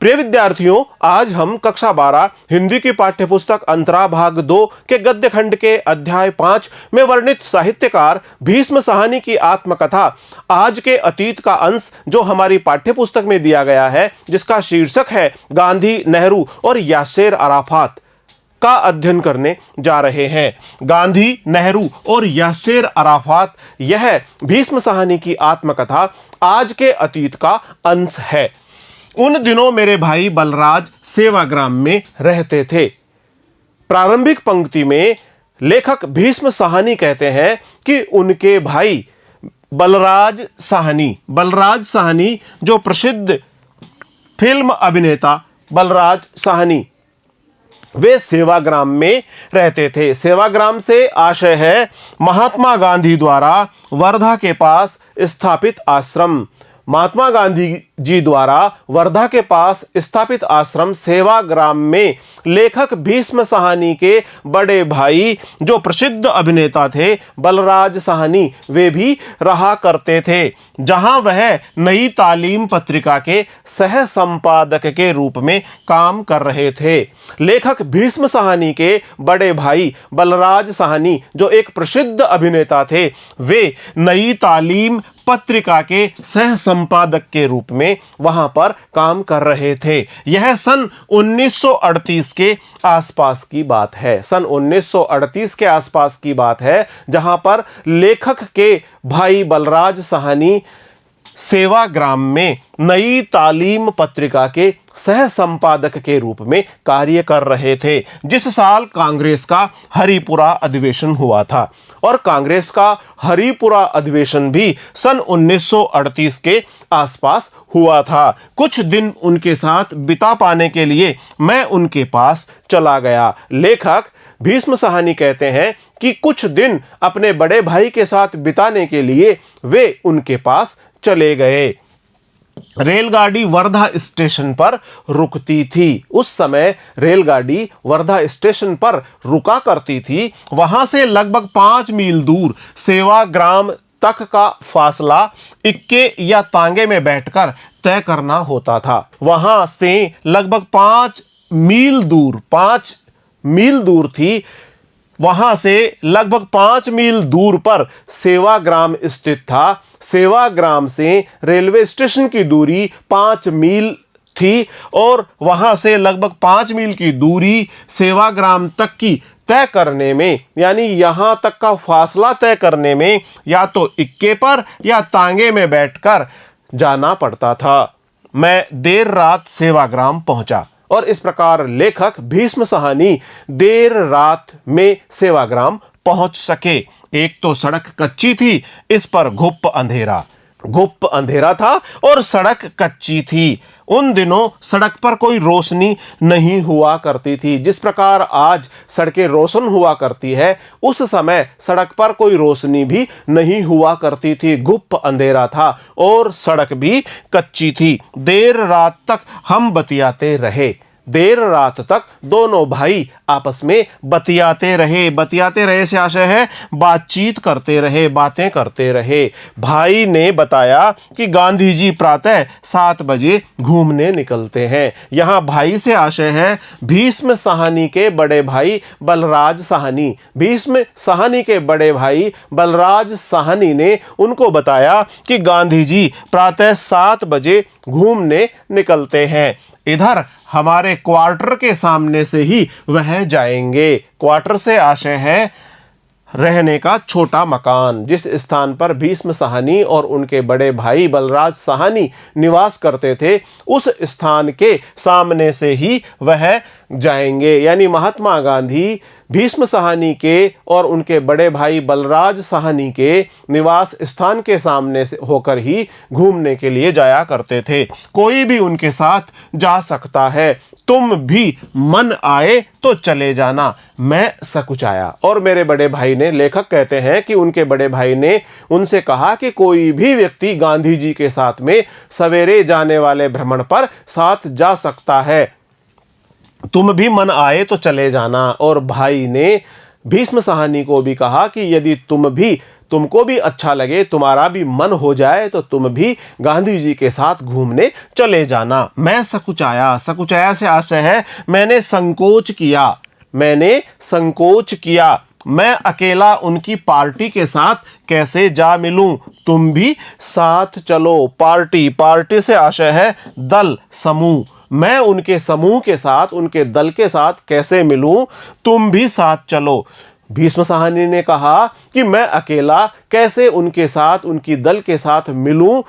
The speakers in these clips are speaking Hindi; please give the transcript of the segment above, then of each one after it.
प्रिय विद्यार्थियों, आज हम कक्षा 12 हिंदी की पाठ्यपुस्तक अंतरा भाग 2 के गद्य खंड के अध्याय 5 में वर्णित साहित्यकार भीष्म साहनी की आत्मकथा आज के अतीत का अंश जो हमारी पाठ्यपुस्तक में दिया गया है, जिसका शीर्षक है गांधी, नेहरू और यासेर अराफात का अध्ययन करने जा रहे हैं। गांधी, नेहरू और यासेर अराफात, यह भीष्म साहनी की आत्मकथा आज के अतीत का अंश है। उन दिनों मेरे भाई बलराज सेवाग्राम में रहते थे। प्रारंभिक पंक्ति में लेखक भीष्म साहनी कहते हैं कि उनके भाई बलराज साहनी जो प्रसिद्ध फिल्म अभिनेता बलराज साहनी, वे सेवाग्राम में रहते थे। सेवाग्राम से आशय है महात्मा गांधी द्वारा वर्धा के पास स्थापित आश्रम। महात्मा गांधी जी द्वारा वर्धा के पास स्थापित आश्रम सेवाग्राम में लेखक भीष्म साहनी के बड़े भाई जो प्रसिद्ध अभिनेता थे बलराज साहनी, वे भी रहा करते थे, जहां वह नई तालीम पत्रिका के सह संपादक के रूप में काम कर रहे थे। लेखक भीष्म साहनी के बड़े भाई बलराज साहनी जो एक प्रसिद्ध अभिनेता थे, वे नई तालीम पत्रिका के सह संपादक के रूप में वहां पर काम कर रहे थे। यह सन 1938 के आसपास की बात है। सन 1938 के आसपास की बात है, जहां पर लेखक के भाई बलराज साहनी सेवाग्राम में नई तालीम पत्रिका के सह संपादक के रूप में कार्य कर रहे थे। जिस साल कांग्रेस का हरिपुरा अधिवेशन हुआ था, और कांग्रेस का हरिपुरा अधिवेशन भी सन 1938 के आसपास हुआ था। कुछ दिन उनके साथ बिता पाने के लिए मैं उनके पास चला गया। लेखक भीष्म साहनी कहते हैं कि कुछ दिन अपने बड़े भाई के साथ बिताने के लिए वे उनके पास चले गए। रेलगाड़ी वर्धा स्टेशन पर रुकती थी। उस समय रेलगाड़ी वर्धा स्टेशन पर रुका करती थी। वहां से लगभग 5 मील दूर सेवाग्राम तक का फासला इक्के या तांगे में बैठकर तय करना होता था। वहां से लगभग 5 मील दूर थी। वहां से लगभग 5 मील दूर पर सेवाग्राम स्थित था। सेवाग्राम से रेलवे स्टेशन की दूरी 5 मील थी, और वहां से लगभग 5 मील की दूरी सेवाग्राम तक की तय करने में, यानी यहां तक का फासला तय करने में, या तो इक्के पर या तांगे में बैठकर जाना पड़ता था। मैं देर रात सेवाग्राम पहुंचा, और इस प्रकार लेखक भीष्म साहनी देर रात में सेवाग्राम पहुंच सके। एक तो सड़क कच्ची थी, इस पर घुप अंधेरा था और सड़क कच्ची थी। उन दिनों सड़क पर कोई रोशनी नहीं हुआ करती थी। जिस प्रकार आज सड़कें रोशन हुआ करती है, उस समय सड़क पर कोई रोशनी भी नहीं हुआ करती थी। घुप अंधेरा था और सड़क भी कच्ची थी। देर रात तक हम बतियाते रहे। देर रात तक दोनों भाई आपस में बतियाते रहे से आशय है बातचीत करते रहे, बातें करते रहे। भाई ने बताया कि गांधी जी प्रातः 7 बजे घूमने निकलते हैं। यहाँ भाई से आशय है भीष्म साहनी के बड़े भाई बलराज साहनी। भीष्म साहनी के बड़े भाई बलराज साहनी ने उनको बताया कि गांधी जी प्रातः 7 बजे घूमने निकलते हैं। इधर हमारे क्वार्टर के सामने से ही वह जाएंगे। क्वार्टर से आशय है रहने का छोटा मकान। जिस स्थान पर भीष्म साहनी और उनके बड़े भाई बलराज साहनी निवास करते थे, उस स्थान के सामने से ही वह जाएंगे। यानी महात्मा गांधी भीष्म साहनी के और उनके बड़े भाई बलराज साहनी के निवास स्थान के सामने से होकर ही घूमने के लिए जाया करते थे। कोई भी उनके साथ जा सकता है। तुम भी मन आए तो चले जाना। मैं सकुचाया, और मेरे बड़े भाई ने, लेखक कहते हैं कि उनके बड़े भाई ने उनसे कहा कि कोई भी व्यक्ति गांधी जी के साथ में सवेरे जाने वाले भ्रमण पर साथ जा सकता है। तुम भी मन आए तो चले जाना। और भाई ने भीष्म साहनी को भी कहा कि यदि तुमको भी अच्छा लगे, तुम्हारा भी मन हो जाए तो तुम भी गांधी जी के साथ घूमने चले जाना। मैं सकुचाया, सकुचाया से आशय है मैंने संकोच किया, मैंने संकोच किया। मैं अकेला उनकी पार्टी के साथ कैसे जा मिलूं, तुम भी साथ चलो। पार्टी, पार्टी से आशय है दल, समूह। मैं उनके समूह के साथ, उनके दल के साथ कैसे मिलूं, तुम भी साथ चलो। भीष्म साहनी ने कहा कि मैं अकेला कैसे उनके साथ, उनकी दल के साथ मिलूं,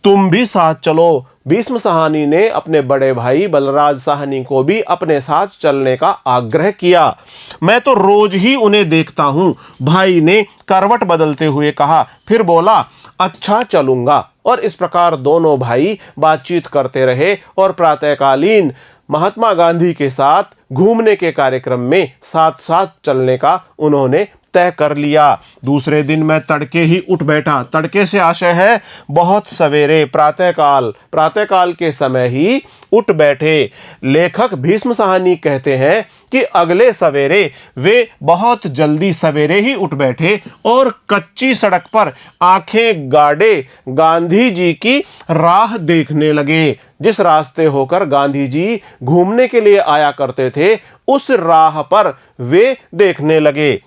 तुम भी साथ चलो। भीष्म साहनी ने अपने बड़े भाई बलराज साहनी को भी अपने साथ चलने का आग्रह किया। मैं तो रोज ही उन्हें देखता हूं, भाई ने करवट बदलते हुए कहा। फिर बोला, अच्छा चलूंगा। और इस प्रकार दोनों भाई बातचीत करते रहे और प्रातःकालीन महात्मा गांधी के साथ घूमने के कार्यक्रम में साथ साथ चलने का उन्होंने तय कर लिया। दूसरे दिन मैं तड़के ही उठ बैठा। तड़के से आशय है बहुत सवेरे, प्रातःकाल, प्रातःकाल के समय ही उठ बैठे। लेखक भीष्म साहनी कहते हैं कि अगले सवेरे वे बहुत जल्दी सवेरे ही उठ बैठे और कच्ची सड़क पर आंखें गाड़े गांधी जी की राह देखने लगे। जिस रास्ते होकर गांधी जी घूमने के लिए आया करते थे, उस राह पर वे देखने लगे।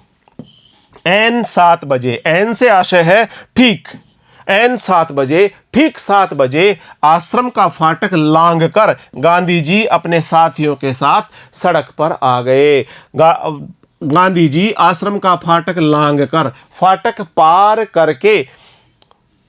एन 7 बजे, एन से आशय है ठीक, एन 7 बजे, ठीक 7 बजे आश्रम का फाटक लांघ कर गांधी जी अपने साथियों के साथ सड़क पर आ गए। गांधी जी आश्रम का फाटक लांघ कर, फाटक पार करके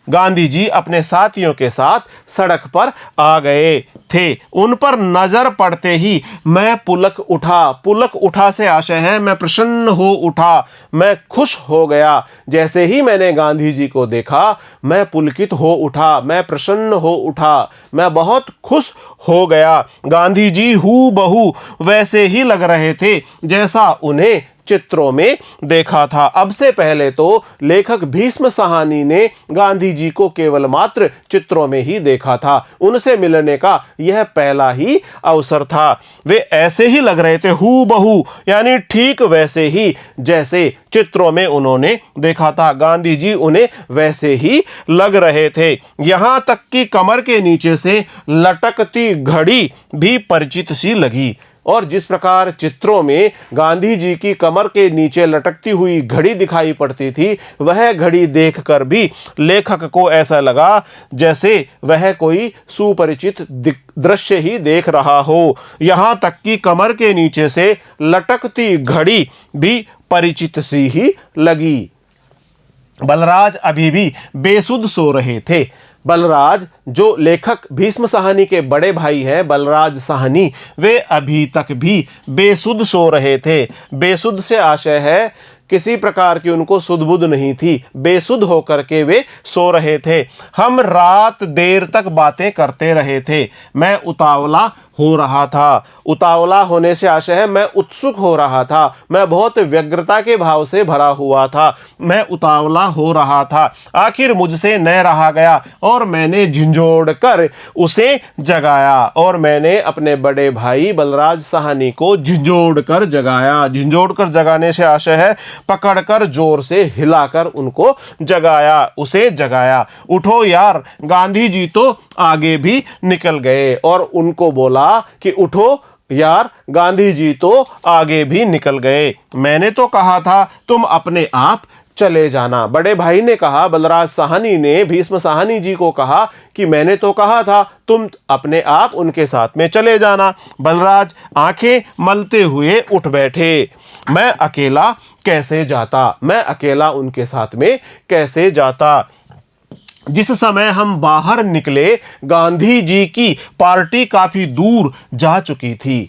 गांधी जी अपने साथियों के साथ सड़क पर आ गए थे। उन पर नजर पड़ते ही मैं पुलक उठा। पुलक उठा से आशय है मैं प्रसन्न हो उठा, मैं खुश हो गया। जैसे ही मैंने गांधी जी को देखा मैं पुलकित हो उठा, मैं प्रसन्न हो उठा, मैं बहुत खुश हो गया। गांधी जी हूबहू वैसे ही लग रहे थे जैसा उन्हें चित्रों में देखा था। अब से पहले तो लेखक भीष्म साहनी ने गांधी जी को केवल मात्र चित्रों में ही देखा था। उनसे मिलने का यह पहला ही अवसर था। वे ऐसे ही लग रहे थे हूबहू, यानी ठीक वैसे ही जैसे चित्रों में उन्होंने देखा था। गांधी जी उन्हें वैसे ही लग रहे थे। यहां तक कि कमर के नीचे से लटकती घड़ी भी परिचित सी लगी। और जिस प्रकार चित्रों में गांधी जी की कमर के नीचे लटकती हुई घड़ी दिखाई पड़ती थी, वह घड़ी देखकर भी लेखक को ऐसा लगा जैसे वह कोई सुपरिचित दृश्य ही देख रहा हो। यहां तक कि कमर के नीचे से लटकती घड़ी भी परिचित सी ही लगी। बलराज अभी भी बेसुध सो रहे थे। बलराज, जो लेखक भीष्म साहनी के बड़े भाई हैं, बलराज साहनी, वे अभी तक भी बेसुध सो रहे थे। बेसुध से आशय है किसी प्रकार की उनको सुध बुध नहीं थी, बेसुध होकर के वे सो रहे थे। हम रात देर तक बातें करते रहे थे। मैं उतावला हो रहा था। उतावला होने से आशय है मैं उत्सुक हो रहा था, मैं बहुत व्यग्रता के भाव से भरा हुआ था, मैं उतावला हो रहा था। आखिर मुझसे न रहा गया और मैंने झिंझोड़ कर उसे जगाया। और मैंने अपने बड़े भाई बलराज साहनी को झिंझोड़ कर जगाया। झिंझोड़ कर जगाने से आशय है पकड़कर जोर से हिलाकर उनको जगाया, उसे जगाया। उठो यार, गांधी जी तो आगे भी निकल गए। और उनको बोला कि उठो यार, गांधी जी तो आगे भी निकल गए। मैंने तो कहा था तुम अपने आप चले जाना। बड़े भाई ने कहा, बलराज साहनी ने भीष्म साहनी जी को कहा कि मैंने तो कहा था तुम अपने आप उनके साथ में चले जाना। बलराज आंखें मलते हुए उठ बैठे। मैं अकेला कैसे जाता, मैं अकेला उनके साथ में कैसे जाता। जिस समय हम बाहर निकले गांधी जी की पार्टी काफी दूर जा चुकी थी।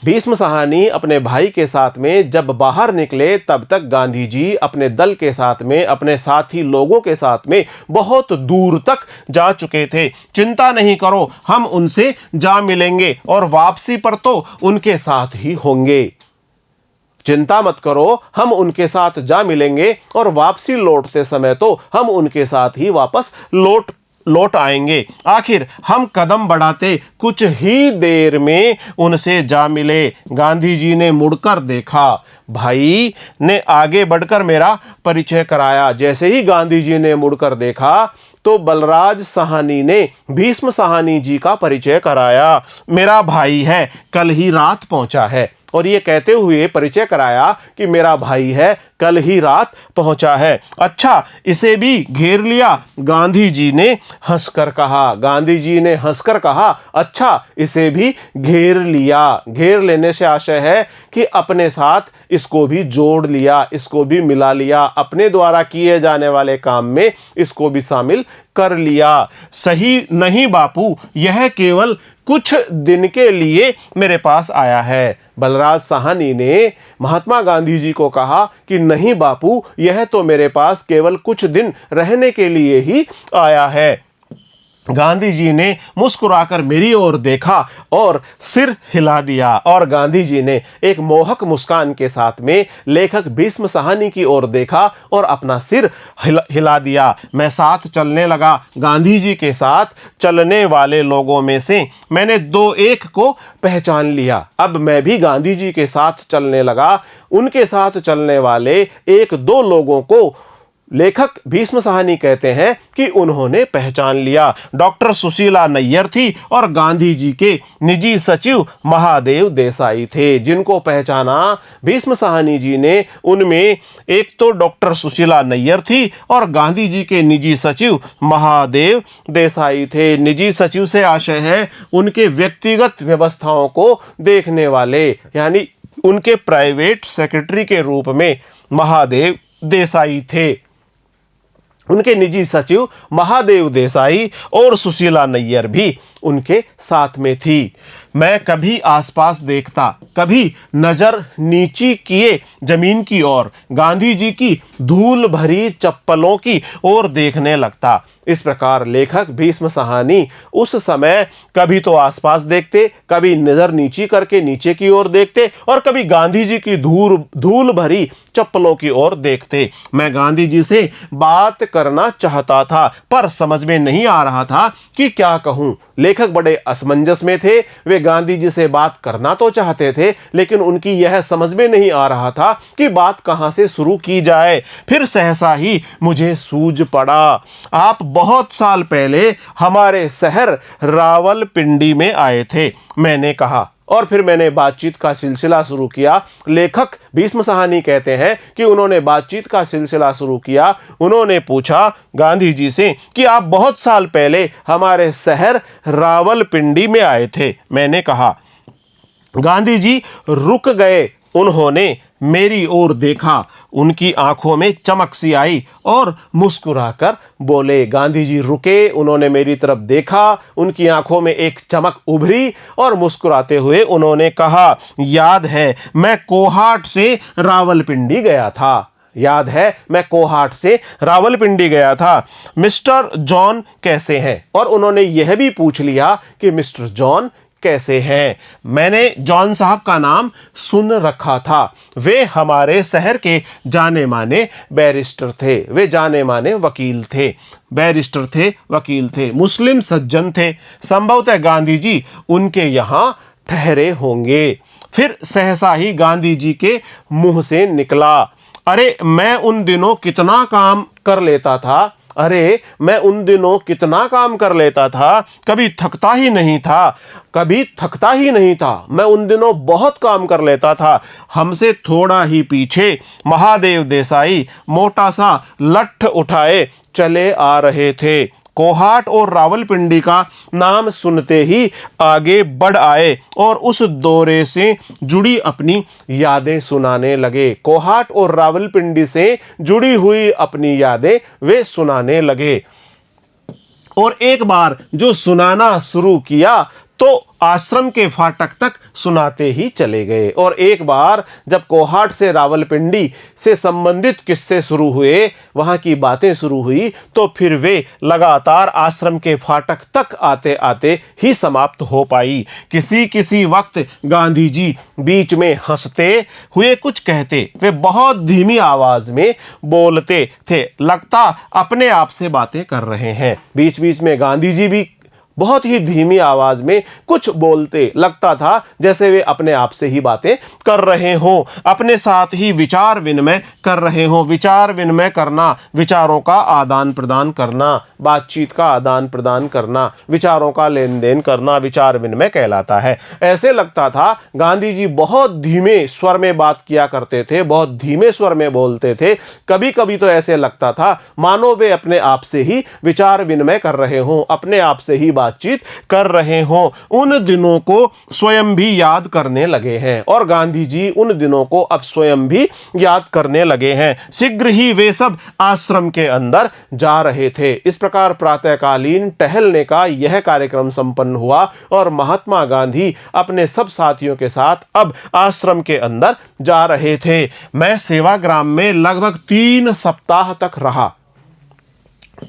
भीष्म साहनी अपने भाई के साथ में जब बाहर निकले तब तक गांधी जी अपने दल के साथ में, अपने साथी लोगों के साथ में बहुत दूर तक जा चुके थे। चिंता नहीं करो, हम उनसे जा मिलेंगे और वापसी पर तो उनके साथ ही होंगे। चिंता मत करो, हम उनके साथ जा मिलेंगे और वापसी लौटते समय तो हम उनके साथ ही वापस लौट लौट आएंगे। आखिर हम कदम बढ़ाते कुछ ही देर में उनसे जा मिले। गांधी जी ने मुड़कर देखा, भाई ने आगे बढ़कर मेरा परिचय कराया। जैसे ही गांधी जी ने मुड़कर देखा तो बलराज साहनी ने भीष्म साहनी जी का परिचय कराया। मेरा भाई है, कल ही रात पहुंचा है। और ये कहते हुए परिचय कराया कि मेरा भाई है, कल ही रात पहुंचा है। अच्छा, इसे भी घेर लिया? गांधी जी ने हंसकर कहा। गांधी जी ने हंसकर कहा, अच्छा, इसे भी घेर लिया। घेर लेने से आशय है कि अपने साथ इसको भी जोड़ लिया, इसको भी मिला लिया, अपने द्वारा किए जाने वाले काम में इसको भी शामिल कर लिया। सही नहीं बापू, यह केवल कुछ दिन के लिए मेरे पास आया है। बलराज साहनी ने महात्मा गांधी जी को कहा कि नहीं बापू, यह तो मेरे पास केवल कुछ दिन रहने के लिए ही आया है। गांधी जी ने मुस्कुराकर मेरी ओर देखा और सिर हिला दिया, और गांधी जी ने एक मोहक मुस्कान के साथ में लेखक भीष्म साहनी की ओर देखा और अपना सिर हिला दिया। मैं साथ चलने लगा। गांधी जी के साथ चलने वाले लोगों में से मैंने दो एक को पहचान लिया। अब मैं भी गांधी जी के साथ चलने लगा। उनके साथ चलने वाले एक दो लोगों को लेखक भीष्म साहनी कहते हैं कि उन्होंने पहचान लिया। डॉक्टर सुशीला नैयर थी और गांधी जी के निजी सचिव महादेव देसाई थे। जिनको पहचाना भीष्म साहनी जी ने, उनमें एक तो डॉक्टर सुशीला नैयर थी और गांधी जी के निजी सचिव महादेव देसाई थे। निजी सचिव से आशय है उनके व्यक्तिगत व्यवस्थाओं को देखने वाले, यानी उनके प्राइवेट सेक्रेटरी के रूप में महादेव देसाई थे। उनके निजी सचिव महादेव देसाई और सुशीला नैयर भी उनके साथ में थी। मैं कभी आसपास देखता, कभी नजर नीची किए जमीन की ओर, गांधी जी की धूल भरी चप्पलों की ओर देखने लगता। इस प्रकार लेखक भीष्म साहनी उस समय कभी तो आसपास देखते, कभी नजर नीची करके नीचे की ओर देखते और कभी गांधी जी की धूल भरी चप्पलों की ओर देखते। मैं गांधी जी से बात करना चाहता था, पर समझ में नहीं आ रहा था कि क्या कहूं। लेखक बड़े असमंजस में थे। वे गांधी जी से बात करना तो चाहते थे, लेकिन उनकी यह समझ में नहीं आ रहा था कि बात कहां से शुरू की जाए। फिर सहसा ही मुझे सूझ पड़ा, आप बहुत साल पहले हमारे शहर रावलपिंडी में आए थे, मैंने कहा। और फिर मैंने बातचीत का सिलसिला शुरू किया। लेखक भीष्म साहनी कहते हैं कि उन्होंने बातचीत का सिलसिला शुरू किया। उन्होंने पूछा गांधी जी से कि आप बहुत साल पहले हमारे शहर रावलपिंडी में आए थे, मैंने कहा। गांधी जी रुक गए। उन्होंने मेरी ओर देखा। उनकी आंखों में चमक सी आई और मुस्कुराकर बोले। गांधी जी रुके, उन्होंने मेरी तरफ देखा, उनकी आंखों में एक चमक उभरी और मुस्कुराते हुए उन्होंने कहा, याद है मैं कोहाट से रावलपिंडी गया था। याद है मैं कोहाट से रावलपिंडी गया था। मिस्टर जॉन कैसे हैं? और उन्होंने यह भी पूछ लिया कि मिस्टर जॉन कैसे हैं। मैंने जॉन साहब का नाम सुन रखा था। वे हमारे शहर के जाने माने बैरिस्टर थे। वे जाने माने वकील थे, बैरिस्टर थे, वकील थे, मुस्लिम सज्जन थे। संभवतः गांधी जी उनके यहाँ ठहरे होंगे। फिर सहसा ही गांधी जी के मुंह से निकला, अरे मैं उन दिनों कितना काम कर लेता था। अरे मैं उन दिनों कितना काम कर लेता था, कभी थकता ही नहीं था, कभी थकता ही नहीं था। मैं उन दिनों बहुत काम कर लेता था। हमसे थोड़ा ही पीछे महादेव देसाई मोटा सा लट्ठ उठाए चले आ रहे थे। कोहाट और रावलपिंडी का नाम सुनते ही आगे बढ़ आए और उस दौरे से जुड़ी अपनी यादें सुनाने लगे। कोहाट और रावलपिंडी से जुड़ी हुई अपनी यादें वे सुनाने लगे। और एक बार जो सुनाना शुरू किया तो आश्रम के फाटक तक सुनाते ही चले गए। और एक बार जब कोहाट से रावलपिंडी से संबंधित किस्से शुरू हुए, वहां की बातें शुरू हुई, तो फिर वे लगातार आश्रम के फाटक तक आते आते ही समाप्त हो पाई। किसी किसी वक्त गांधी जी बीच में हंसते हुए कुछ कहते, वे बहुत धीमी आवाज में बोलते थे, लगता अपने आप से बातें कर रहे हैं। बीच बीच में गांधी जी भी बहुत ही धीमी आवाज में कुछ बोलते, लगता था जैसे वे अपने आप से ही बातें कर रहे हों, अपने साथ ही विचार विनिमय कर रहे हों। विचार विनिमय करना, विचारों का आदान प्रदान करना, बातचीत का आदान प्रदान करना, विचारों का लेन देन करना विचार विनिमय कहलाता है। ऐसे लगता था गांधी जी बहुत धीमे स्वर में बात किया करते थे, बहुत धीमे स्वर में बोलते थे। कभी कभी तो ऐसे लगता था मानो वे अपने आप से ही विचार विनिमय कर रहे हों, अपने आप से ही बातचीत कर रहे हों। उन दिनों को स्वयं भी याद करने लगे हैं और गांधी जी उन दिनों को अब स्वयं भी याद करने लगे हैं। शीघ्र ही वे सब आश्रम के अंदर जा रहे थे। इस प्रकार प्रातःकालीन टहलने का यह कार्यक्रम संपन्न हुआ और महात्मा गांधी अपने सब साथियों के साथ अब आश्रम के अंदर जा रहे थे। मैं सेवाग्राम में लगभग 3 सप्ताह तक रहा।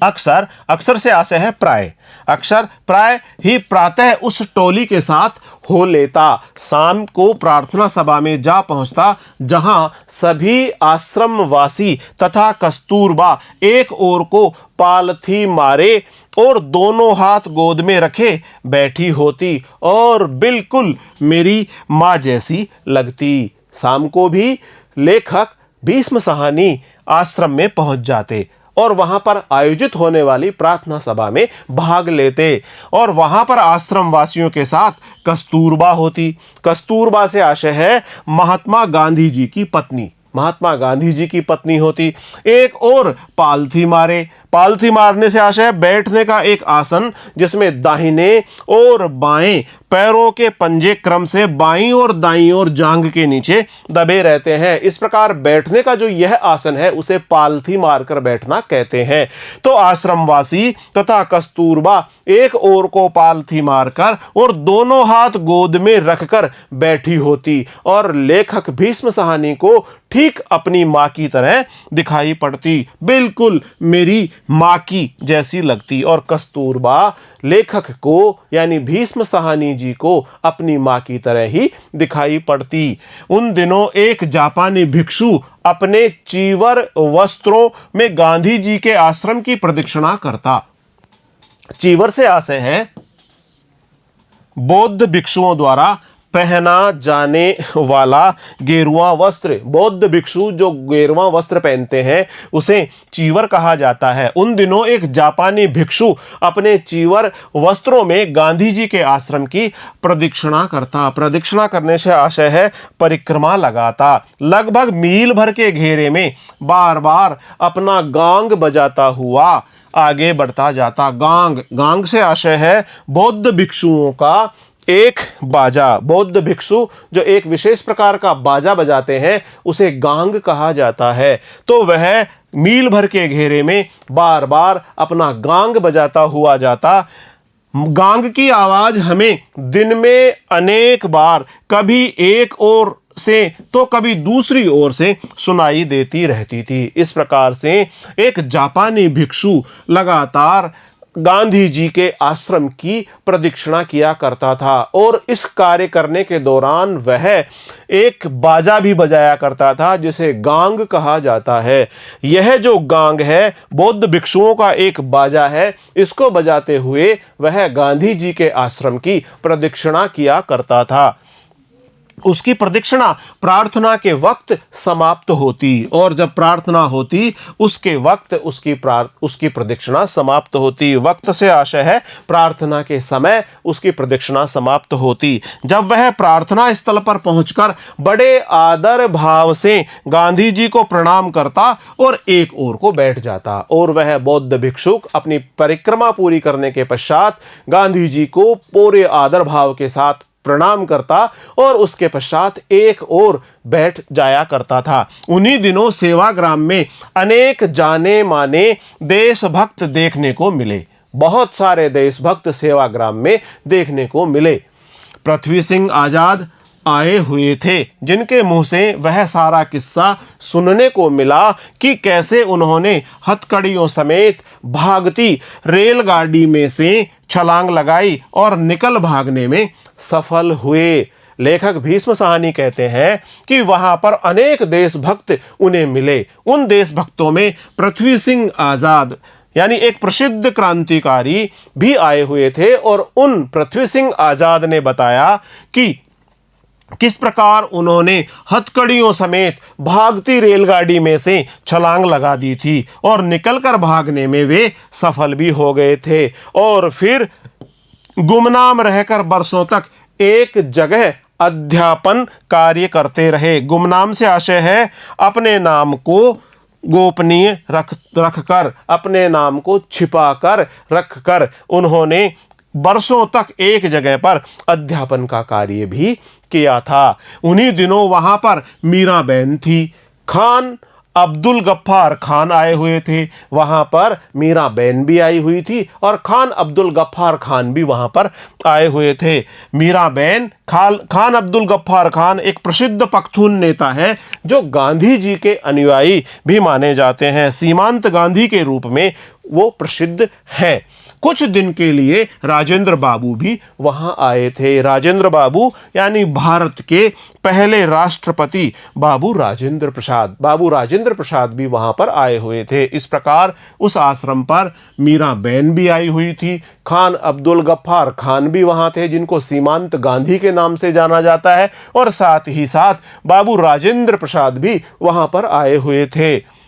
अक्सर से आशय है प्राय, अक्सर प्राय ही प्रातः उस टोली के साथ हो लेता। शाम को प्रार्थना सभा में जा पहुंचता, जहां सभी आश्रमवासी तथा कस्तूरबा एक ओर को पालथी मारे और दोनों हाथ गोद में रखे बैठी होती और बिल्कुल मेरी माँ जैसी लगती। शाम को भी लेखक भीष्म साहनी आश्रम में पहुंच जाते और वहां पर आयोजित होने वाली प्रार्थना सभा में भाग लेते और वहां पर आश्रम वासियों के साथ कस्तूरबा होती। कस्तूरबा से आशय है महात्मा गांधी जी की पत्नी, महात्मा गांधी जी की पत्नी होती। एक और पालथी मारे, पालथी मारने से आशय है बैठने का एक आसन जिसमें दाहिने और बाएं पैरों के पंजे क्रम से बाईं और दाईं और जांघ के नीचे दबे रहते हैं। इस प्रकार बैठने का जो यह आसन है उसे पालथी मारकर बैठना कहते हैं। तो आश्रमवासी तथा कस्तूरबा एक ओर को पालथी मारकर और दोनों हाथ गोद में रखकर बैठी होती और लेखक भीष्म साहनी को ठीक अपनी मां की तरह दिखाई पड़ती, बिल्कुल मेरी मां की जैसी लगती। और कस्तूरबा लेखक को यानी भीष्म साहनी जी को अपनी मां की तरह ही दिखाई पड़ती। उन दिनों एक जापानी भिक्षु अपने चीवर वस्त्रों में गांधी जी के आश्रम की प्रदक्षिणा करता। चीवर से आशय है बौद्ध भिक्षुओं द्वारा पहना जाने वाला गेरुआ वस्त्र। बौद्ध भिक्षु जो गेरुआ वस्त्र पहनते हैं उसे चीवर कहा जाता है। उन दिनों एक जापानी भिक्षु अपने चीवर वस्त्रों में गांधी जी के आश्रम की प्रदक्षिणा करता। प्रदक्षिणा करने से आशय है परिक्रमा लगाता। लगभग मील भर के घेरे में बार बार अपना गांग बजाता हुआ आगे बढ़ता जाता। गांग से आशय है बौद्ध भिक्षुओं का एक बाजा। बौद्ध भिक्षु जो एक विशेष प्रकार का बाजा बजाते हैं उसे गांग कहा जाता है। तो वह मील भर के घेरे में बार बार अपना गांग बजाता हुआ जाता। गांग की आवाज हमें दिन में अनेक बार कभी एक ओर से तो कभी दूसरी ओर से सुनाई देती रहती थी। इस प्रकार से एक जापानी भिक्षु लगातार गांधी जी के आश्रम की प्रदक्षिणा किया करता था और इस कार्य करने के दौरान वह एक बाजा भी बजाया करता था जिसे गांग कहा जाता है। यह जो गांग है बौद्ध भिक्षुओं का एक बाजा है। इसको बजाते हुए वह गांधी जी के आश्रम की प्रदक्षिणा किया करता था। उसकी प्रदक्षिणा प्रार्थना के वक्त समाप्त होती और जब प्रार्थना होती उसके वक्त उसकी प्रदक्षिणा समाप्त होती। वक्त से आशय है प्रार्थना के समय उसकी प्रदक्षिणा समाप्त होती। जब वह प्रार्थना स्थल पर पहुंचकर बड़े आदर भाव से गांधी जी को प्रणाम करता और एक ओर को बैठ जाता और वह बौद्ध भिक्षुक अपनी परिक्रमा पूरी करने के पश्चात गांधी जी को पूरे आदर भाव के साथ प्रणाम करता और उसके पश्चात एक ओर बैठ जाया करता था। उन्हीं दिनों सेवाग्राम में अनेक जाने माने देशभक्त देखने को मिले। बहुत सारे देशभक्त सेवाग्राम में देखने को मिले। पृथ्वी सिंह आजाद आए हुए थे, जिनके मुंह से वह सारा किस्सा सुनने को मिला कि कैसे उन्होंने हथकड़ियों समेत भागती रेलगाड़ी में से छलांग लगाई और निकल भागने में सफल हुए। लेखक भीष्म साहनी कहते हैं कि वहां पर अनेक देशभक्त उन्हें मिले। उन देशभक्तों में पृथ्वी सिंह आजाद यानी एक प्रसिद्ध क्रांतिकारी भी आए हुए थे, और उन पृथ्वी सिंह आजाद ने बताया कि किस प्रकार उन्होंने हथकड़ियों समेत भागती रेलगाड़ी में से छलांग लगा दी थी और निकलकर भागने में वे सफल भी हो गए थे, और फिर गुमनाम रहकर बरसों तक एक जगह अध्यापन कार्य करते रहे। गुमनाम से आशय है अपने नाम को गोपनीय रखकर, अपने नाम को छिपाकर रखकर उन्होंने बरसों तक एक जगह पर अध्यापन का कार्य भी किया था। उन्हीं दिनों वहां पर मीराबेन थी, खान अब्दुल गफ्फार खान आए हुए थे, वहां पर मीराबेन भी आई हुई थी और खान अब्दुल गफ्फार खान भी वहां पर आए हुए थे। मीराबेन खान अब्दुल गफ्फार खान एक प्रसिद्ध पख्तून नेता है जो गांधी जी के अनुयायी भी माने जाते हैं। सीमांत गांधी के रूप में वो प्रसिद्ध हैं। कुछ दिन के लिए राजेंद्र बाबू भी वहां आए थे। राजेंद्र बाबू यानी भारत के पहले राष्ट्रपति बाबू राजेंद्र प्रसाद भी वहां पर आए हुए थे। इस प्रकार उस आश्रम पर मीराबेन भी आई हुई थी, खान अब्दुल गफ्फार खान भी वहां थे जिनको सीमांत गांधी के नाम से जाना जाता है, और साथ ही साथ बाबू राजेंद्र प्रसाद भी वहां पर आए हुए थे।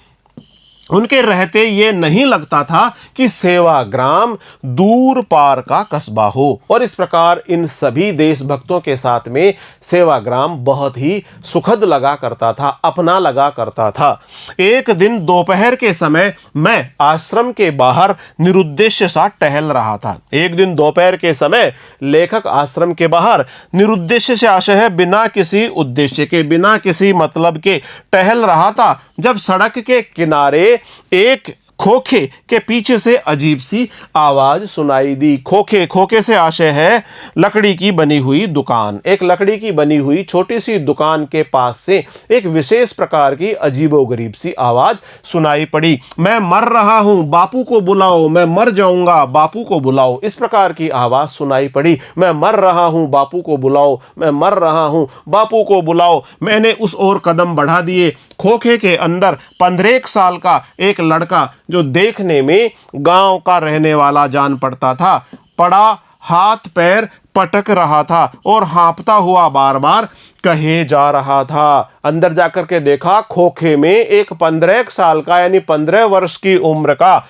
उनके रहते ये नहीं लगता था कि सेवाग्राम दूर पार का कस्बा हो, और इस प्रकार इन सभी देशभक्तों के साथ में सेवाग्राम बहुत ही सुखद लगा करता था, अपना लगा करता था। एक दिन दोपहर के समय मैं आश्रम के बाहर निरुद्देश्य सा टहल रहा था। एक दिन दोपहर के समय लेखक आश्रम के बाहर निरुद्देश्य से आशय है बिना किसी उद्देश्य के, बिना किसी मतलब के टहल रहा था, जब सड़क के किनारे एक खोखे के पीछे से अजीब सी आवाज सुनाई दी। खोखे से आशय है लकड़ी की बनी हुई दुकान। एक लकड़ी की बनी हुई छोटी सी दुकान के पास से एक विशेष प्रकार की अजीबोगरीब सी आवाज सुनाई पड़ी। मैं मर रहा हूं, बापू को बुलाओ, मैं मर जाऊंगा, बापू को बुलाओ। इस प्रकार की आवाज सुनाई पड़ी। मैं मर रहा हूं, बापू को बुलाओ, मैं मर रहा हूं, बापू को बुलाओ। मैंने उस ओर कदम बढ़ा दिए। खोखे के अंदर 15 साल का एक लड़का जो देखने में गांव का रहने वाला जान पड़ता था, पड़ा हाथ पैर पटक रहा था और हाँफता हुआ बार बार कहे जा रहा था। अंदर जाकर के देखा, खोखे में एक 15 साल का यानी 15 वर्ष की उम्र का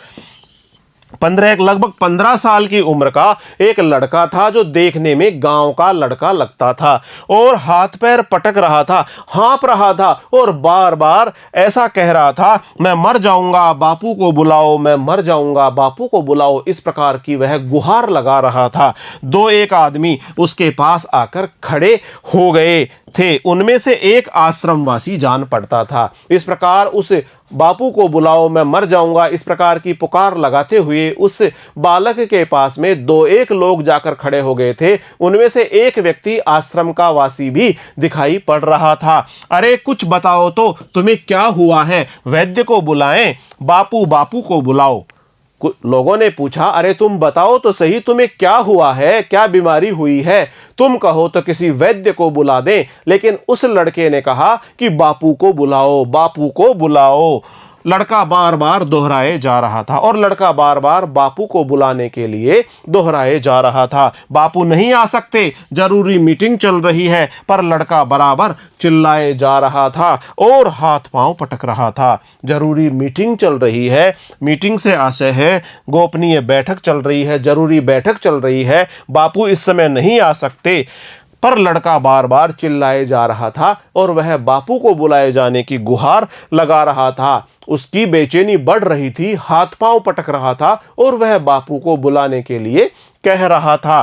लगभग 15 साल की उम्र का एक लड़का था जो देखने में गांव का लड़का लगता था और हाथ पैर पटक रहा था, हाँफ रहा था और बार बार ऐसा कह रहा था, मैं मर जाऊंगा, बापू को बुलाओ, मैं मर जाऊंगा, बापू को बुलाओ। इस प्रकार की वह गुहार लगा रहा था। दो एक आदमी उसके पास आकर खड़े हो गए थे। उनमें से एक आश्रमवासी जान पड़ता था। इस प्रकार उस बापू को बुलाओ, मैं मर जाऊंगा, इस प्रकार की पुकार लगाते हुए उस बालक के पास में दो एक लोग जाकर खड़े हो गए थे। उनमें से एक व्यक्ति आश्रम का वासी भी दिखाई पड़ रहा था। अरे कुछ बताओ तो, तुम्हें क्या हुआ है? वैद्य को बुलाएं, बापू को बुलाओ। लोगों ने पूछा, अरे तुम बताओ तो सही, तुम्हें क्या हुआ है, क्या बीमारी हुई है? तुम कहो तो किसी वैद्य को बुला दें। लेकिन उस लड़के ने कहा कि बापू को बुलाओ, बापू को बुलाओ। लड़का बार बार दोहराए जा रहा था और लड़का बार बार बापू को बुलाने के लिए दोहराए जा रहा था। बापू नहीं आ सकते, जरूरी मीटिंग चल रही है। पर लड़का बराबर चिल्लाए जा रहा था और हाथ पांव पटक रहा था। जरूरी मीटिंग चल रही है, मीटिंग से आशय है गोपनीय बैठक चल रही है, जरूरी बैठक चल रही है, बापू इस समय नहीं आ सकते। पर लड़का बार बार चिल्लाए जा रहा था और वह बापू को बुलाए जाने की गुहार लगा रहा था। उसकी बेचैनी बढ़ रही थी, हाथ पांव पटक रहा था और वह बापू को बुलाने के लिए कह रहा था।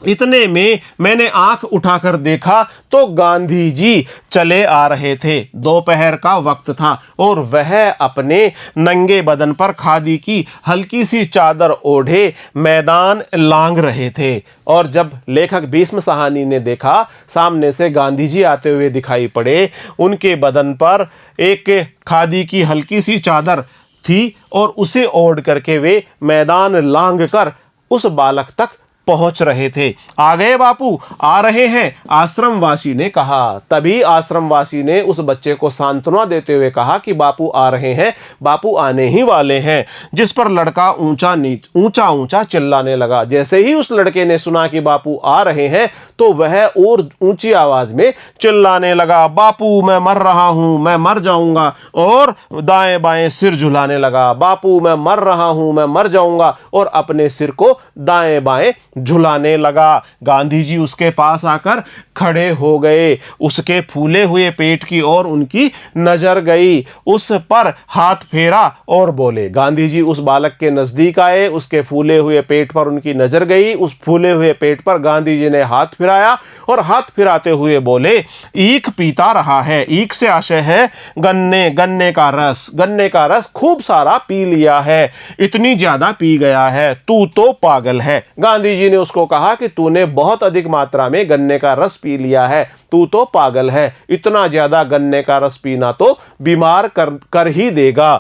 इतने में मैंने आंख उठाकर देखा तो गांधी जी चले आ रहे थे। दोपहर का वक्त था और वह अपने नंगे बदन पर खादी की हल्की सी चादर ओढ़े मैदान लांग रहे थे। और जब लेखक भीष्म साहनी ने देखा सामने से गांधी जी आते हुए दिखाई पड़े, उनके बदन पर एक खादी की हल्की सी चादर थी और उसे ओढ़ करके वे मैदान लांग कर उस बालक तक पहुंच रहे थे। आ गए बापू, आ रहे हैं, आश्रमवासी ने कहा। तभी आश्रमवासी ने उस बच्चे को सांत्वना देते हुए कहा कि बापू आ रहे हैं, बापू आने ही वाले हैं। जिस पर लड़का ऊंचा ऊंचा चिल्लाने लगा। जैसे ही उस लड़के ने सुना कि बापू आ रहे हैं तो वह और ऊंची आवाज में चिल्लाने लगा, बापू मैं मर रहा हूं, मैं मर जाऊंगा। और दाएं बाएं सिर झुलाने लगा, बापू मैं मर रहा हूं, मैं मर जाऊंगा। और अपने सिर को दाएं बाएं झुलाने लगा। गांधी जी उसके पास आकर खड़े हो गए। उसके फूले हुए पेट की ओर उनकी नजर गई। उस पर हाथ फेरा और बोले। गांधी जी उस बालक के नजदीक आए, उसके फूले हुए पेट पर उनकी नजर गई। उस फूले हुए पेट पर गांधी जी ने हाथ फिराया और हाथ फिराते हुए बोले, ईख पीता रहा है। ईख से आशय है गन्ने का रस। गन्ने का रस खूब सारा पी लिया है, इतनी ज्यादा पी गया है, तू तो पागल है। गांधी जी ने उसको कहा कि तूने बहुत अधिक मात्रा में गन्ने का रस पी लिया है, तू तो पागल है। इतना ज्यादा गन्ने का रस पीना तो बीमार कर ही देगा।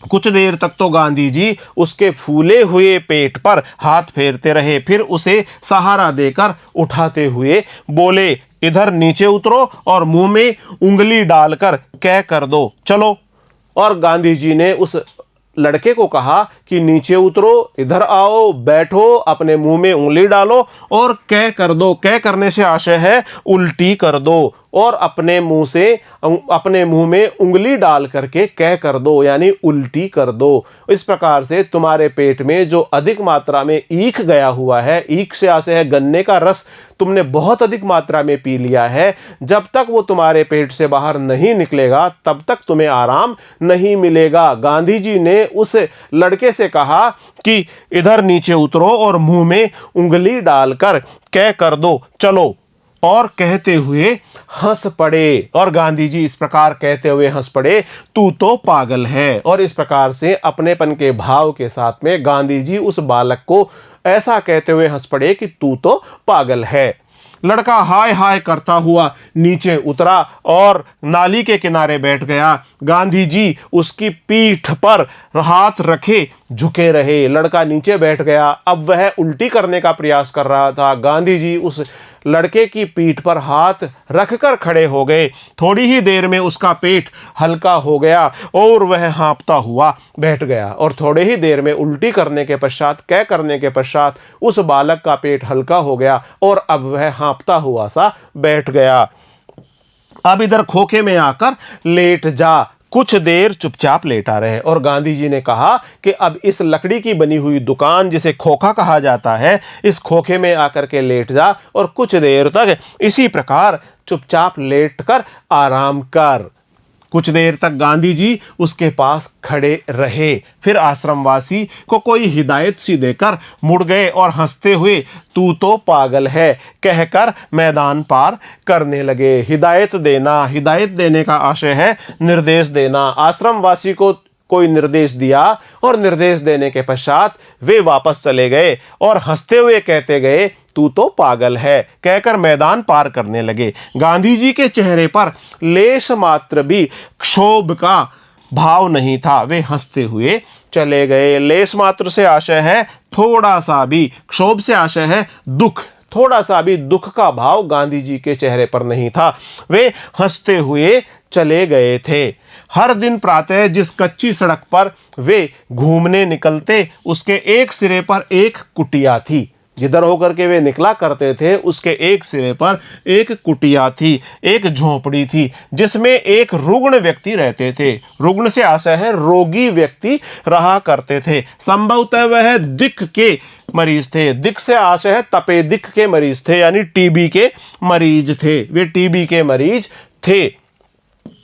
कुछ देर तक तो गांधी जी उसके फूले हुए पेट पर हाथ फेरते रहे, फिर उसे सहारा देकर उठाते हुए बोले, इधर नीचे उतरो और मुंह में उंगली डालकर कह कर दो, चलो। और गांधी जी ने उस लड़के को कहा कि नीचे उतरो, इधर आओ, बैठो, अपने मुंह में उंगली डालो और कह कर दो। कह करने से आशय है उल्टी कर दो। और अपने मुंह में उंगली डाल करके कह कर दो, यानी उल्टी कर दो। इस प्रकार से तुम्हारे पेट में जो अधिक मात्रा में ईख गया हुआ है, ईख से आशय है गन्ने का रस, तुमने बहुत अधिक मात्रा में पी लिया है। जब तक वो तुम्हारे पेट से बाहर नहीं निकलेगा तब तक तुम्हें आराम नहीं मिलेगा। गांधी जी ने उस लड़के से कहा कि इधर नीचे उतरो और मुंह में उंगली डालकर कह कर दो, चलो। और कहते हुए हंस पड़े। और गांधी जी इस प्रकार कहते हुए हंस पड़े, तू तो पागल है। और इस प्रकार से अपनेपन के भाव के साथ में गांधी जी उस बालक को ऐसा कहते हुए हंस पड़े कि तू तो पागल है। लड़का हाय हाय करता हुआ नीचे उतरा और नाली के किनारे बैठ गया। गांधी जी उसकी पीठ पर हाथ रखे झुके रहे। लड़का नीचे बैठ गया। अब वह उल्टी करने का प्रयास कर रहा था। गांधी जी उस लड़के की पीठ पर हाथ रखकर खड़े हो गए। थोड़ी ही देर में उसका पेट हल्का हो गया और वह हाँफता हुआ बैठ गया। और थोड़े ही देर में उल्टी करने के पश्चात, कह करने के पश्चात उस बालक का पेट हल्का हो गया और अब वह हाँफता हुआ सा बैठ गया। अब इधर खोखे में आकर लेट जा। कुछ देर चुपचाप लेटा रहे। और गांधी जी ने कहा कि अब इस लकड़ी की बनी हुई दुकान जिसे खोखा कहा जाता है, इस खोखे में आकर के लेट जा और कुछ देर तक इसी प्रकार चुपचाप लेटकर आराम कर। कुछ देर तक गांधी जी उसके पास खड़े रहे। फिर आश्रमवासी को कोई हिदायत सी देकर मुड़ गए और हंसते हुए तू तो पागल है कहकर मैदान पार करने लगे। हिदायत देने का आशय है निर्देश देना। आश्रमवासी को कोई निर्देश दिया और निर्देश देने के पश्चात वे वापस चले गए और हंसते हुए कहते गए, तू तो पागल है कहकर मैदान पार करने लगे। गांधी जी के चेहरे पर लेश मात्र भी क्षोभ का भाव नहीं था। वे हंसते हुए चले गए। लेश मात्र से आशय है थोड़ा सा भी, क्षोभ से आशय है दुख, थोड़ा सा भी दुख का भाव गांधी जी के चेहरे पर नहीं था। वे हंसते हुए चले गए थे। हर दिन प्रातः जिस कच्ची सड़क पर वे घूमने निकलते उसके एक सिरे पर एक कुटिया थी। जिधर होकर के वे निकला करते थे उसके एक सिरे पर एक कुटिया थी, एक झोपड़ी थी जिसमें एक रुग्ण व्यक्ति रहते थे। रुग्ण से आशय है रोगी व्यक्ति रहा करते थे। संभवतः वह दिक के मरीज थे। दिक से आशय है तपेदिक के मरीज थे, यानी टीबी के मरीज थे। वे टीबी के मरीज थे।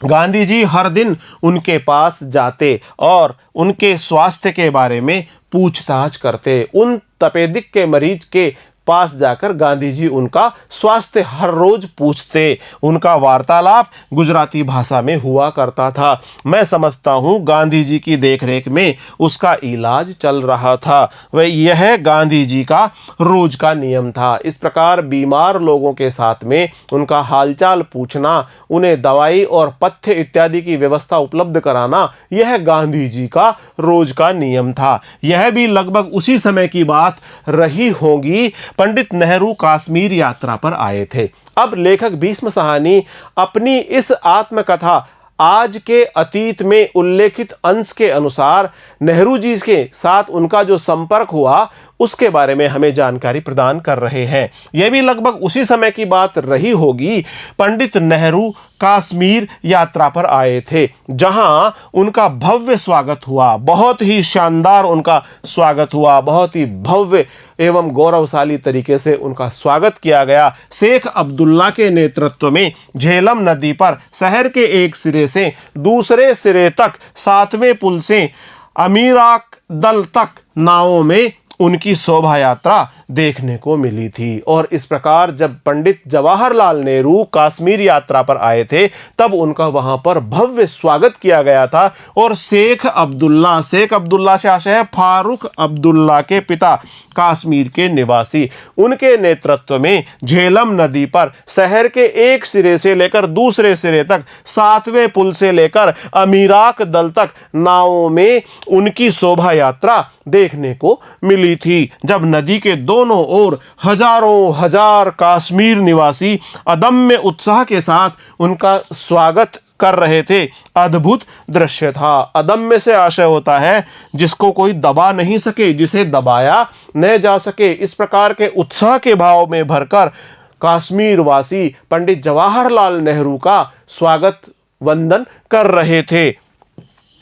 गांधी जी हर दिन उनके पास जाते और उनके स्वास्थ्य के बारे में पूछताछ करते। उन तपेदिक के मरीज के पास जाकर गांधी जी उनका स्वास्थ्य हर रोज पूछते। उनका वार्तालाप गुजराती भाषा में हुआ करता था। मैं समझता हूं गांधी जी की देखरेख में उसका इलाज चल रहा था। वह यह गांधी जी का रोज का नियम था। इस प्रकार बीमार लोगों के साथ में उनका हालचाल पूछना, उन्हें दवाई और पथ्य इत्यादि की व्यवस्था उपलब्ध कराना, यह गांधी जी का रोज का नियम था। यह भी लगभग उसी समय की बात रही होगी। पंडित नेहरू कश्मीर यात्रा पर आए थे। अब लेखक भीष्म साहनी अपनी इस आत्मकथा आज के अतीत में उल्लेखित अंश के अनुसार नेहरू जी के साथ उनका जो संपर्क हुआ उसके बारे में हमें जानकारी प्रदान कर रहे हैं। यह भी लगभग उसी समय की बात रही होगी। पंडित नेहरू कश्मीर यात्रा पर आए थे, जहां उनका भव्य स्वागत हुआ। बहुत ही शानदार उनका स्वागत हुआ, बहुत ही भव्य एवं गौरवशाली तरीके से उनका स्वागत किया गया। शेख अब्दुल्ला के नेतृत्व में झेलम नदी पर शहर के एक सिरे से दूसरे सिरे तक 7वें पुल से अमीराक दल तक नावों में उनकी शोभा यात्रा देखने को मिली थी। और इस प्रकार जब पंडित जवाहरलाल नेहरू कश्मीर यात्रा पर आए थे तब उनका वहां पर भव्य स्वागत किया गया था। और शेख अब्दुल्ला से आशय है फारूक अब्दुल्ला के पिता, कश्मीर के निवासी, उनके नेतृत्व में झेलम नदी पर शहर के एक सिरे से लेकर दूसरे सिरे तक 7वें पुल से लेकर अमीराक दल तक नावों में उनकी शोभा यात्रा देखने को मिली थी। जब नदी के दोनों ओर हजारों हजार कश्मीर निवासी अदम्य उत्साह के साथ उनका स्वागत कर रहे थे, अद्भुत दृश्य था। अदम्य से आशय होता है जिसको कोई दबा नहीं सके, जिसे दबाया न जा सके। इस प्रकार के उत्साह के भाव में भरकर कश्मीर वासी पंडित जवाहरलाल नेहरू का स्वागत वंदन कर रहे थे।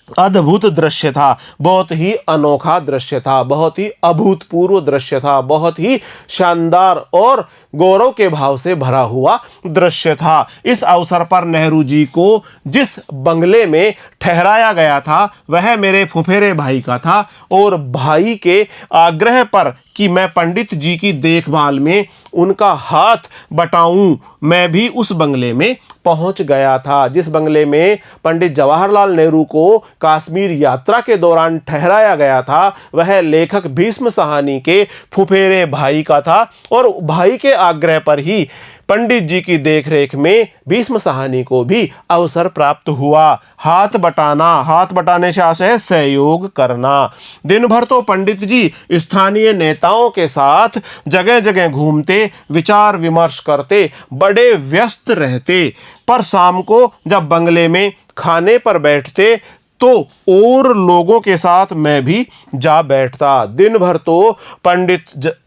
अद्भुत दृश्य था, बहुत ही अनोखा दृश्य था, बहुत ही अभूतपूर्व दृश्य था, बहुत ही शानदार और गौरव के भाव से भरा हुआ दृश्य था। इस अवसर पर नेहरू जी को जिस बंगले में ठहराया गया था वह मेरे फुफेरे भाई का था और भाई के आग्रह पर कि मैं पंडित जी की देखभाल में उनका हाथ बटाऊं, मैं भी उस बंगले में पहुंच गया था। जिस बंगले में पंडित जवाहरलाल नेहरू को कश्मीर यात्रा के दौरान ठहराया गया था वह लेखक भीष्म साहनी के फुफेरे भाई का था और भाई के आग्रह पर ही पंडित जी की देखरेख में भीष्म साहनी को भी अवसर प्राप्त हुआ। हाथ बटाने से आशय है सहयोग करना। दिन भर तो पंडित जी स्थानीय नेताओं के साथ जगह जगह घूमते, विचार विमर्श करते, बड़े व्यस्त रहते, पर शाम को जब बंगले में खाने पर बैठते तो और लोगों के साथ मैं भी जा बैठता। दिन भर तो पंडित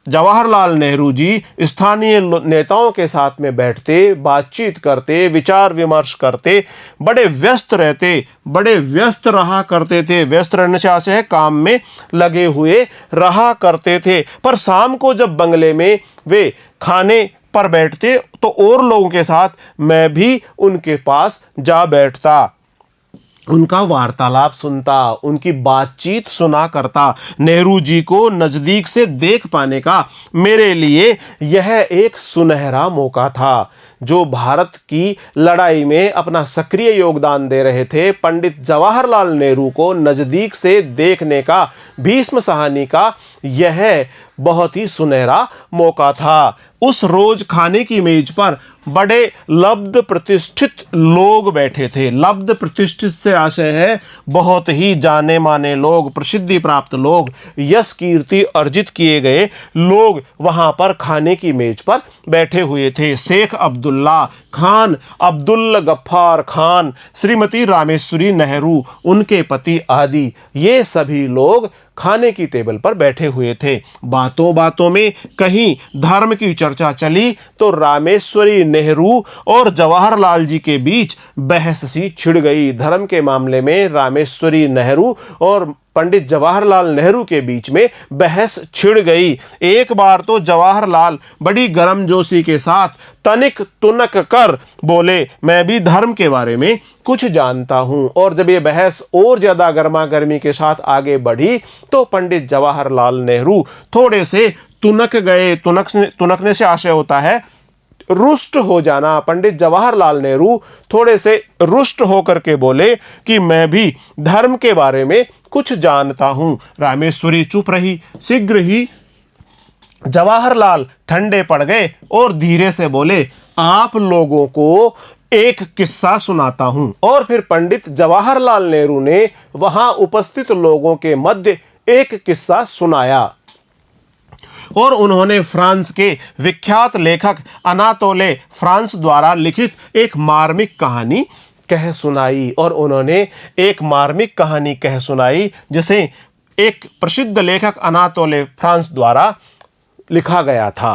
जवाहरलाल नेहरू जी स्थानीय नेताओं के साथ में बैठते, बातचीत करते, विचार विमर्श करते, बड़े व्यस्त रहा करते थे। व्यस्त रहने से आशय है काम में लगे हुए रहा करते थे। पर शाम को जब बंगले में वे खाने पर बैठते तो और लोगों के साथ मैं भी उनके पास जा बैठता, उनका वार्तालाप सुनता, उनकी बातचीत सुना करता। नेहरू जी को नजदीक से देख पाने का मेरे लिए यह एक सुनहरा मौका था। जो भारत की लड़ाई में अपना सक्रिय योगदान दे रहे थे, पंडित जवाहरलाल नेहरू को नजदीक से देखने का भीष्म साहनी का यह बहुत ही सुनहरा मौका था। उस रोज खाने की मेज पर बड़े लब्ध प्रतिष्ठित लोग बैठे थे। लब्ध प्रतिष्ठित से आशय है बहुत ही जाने माने लोग, प्रसिद्धि प्राप्त लोग, यश कीर्ति अर्जित किए गए लोग वहां पर खाने की मेज पर बैठे हुए थे। शेख अब्दुल्ला खान, अब्दुल गफ्फार खान, श्रीमती रामेश्वरी नेहरू, उनके पति आदि, ये सभी लोग खाने की टेबल पर बैठे हुए थे। बातों बातों में कहीं धर्म की चर्चा चली तो रामेश्वरी नेहरू और जवाहरलाल जी के बीच बहस सी छिड़ गई। धर्म के मामले में रामेश्वरी नेहरू और पंडित जवाहरलाल नेहरू के बीच में बहस छिड़ गई। एक बार तो जवाहरलाल बड़ी गर्मजोशी के साथ तनिक तुनक कर बोले, मैं भी धर्म के बारे में कुछ जानता हूं। और जब ये बहस और ज्यादा गर्मा गर्मी के साथ आगे बढ़ी तो पंडित जवाहरलाल नेहरू थोड़े से तुनक गए। तुनकने से आशय होता है रुष्ट हो जाना। पंडित जवाहरलाल नेहरू थोड़े से रुष्ट होकर के बोले कि मैं भी धर्म के बारे में कुछ जानता हूं। रामेश्वरी चुप रही। शीघ्र ही जवाहरलाल ठंडे पड़ गए और धीरे से बोले, आप लोगों को एक किस्सा सुनाता हूं। और फिर पंडित जवाहरलाल नेहरू ने वहां उपस्थित लोगों के मध्य एक किस्सा सुनाया और उन्होंने फ्रांस के विख्यात लेखक अनातोले फ्रांस द्वारा लिखित एक मार्मिक कहानी कह सुनाई। और उन्होंने एक मार्मिक कहानी कह सुनाई जिसे एक प्रसिद्ध लेखक अनातोले फ्रांस द्वारा लिखा गया था।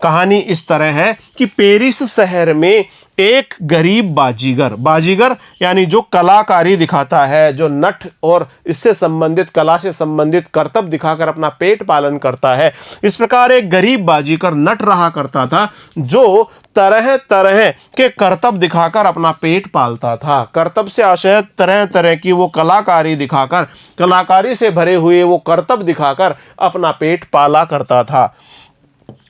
कहानी इस तरह है कि पेरिस शहर में एक गरीब बाजीगर यानी जो कलाकारी दिखाता है, जो नट और इससे संबंधित कला से संबंधित करतब दिखाकर अपना पेट पालन करता है, इस प्रकार एक गरीब बाजीगर नट रहा करता था जो तरह तरह के करतब दिखाकर अपना पेट पालता था। करतब से आशय तरह तरह की वो कलाकारी दिखाकर, कलाकारी से भरे हुए वो करतब दिखाकर अपना पेट पाला करता था।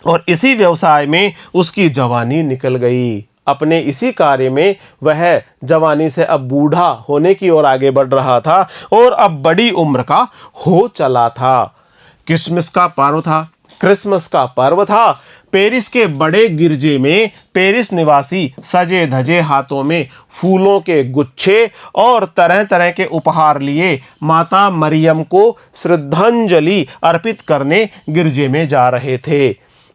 और इसी व्यवसाय में उसकी जवानी निकल गई। अपने इसी कार्य में वह जवानी से अब बूढ़ा होने की ओर आगे बढ़ रहा था और अब बड़ी उम्र का हो चला था। क्रिसमस का पर्व था। पेरिस के बड़े गिरजे में पेरिस निवासी सजे धजे हाथों में फूलों के गुच्छे और तरह तरह के उपहार लिए माता मरियम को श्रद्धांजलि अर्पित करने गिरजे में जा रहे थे।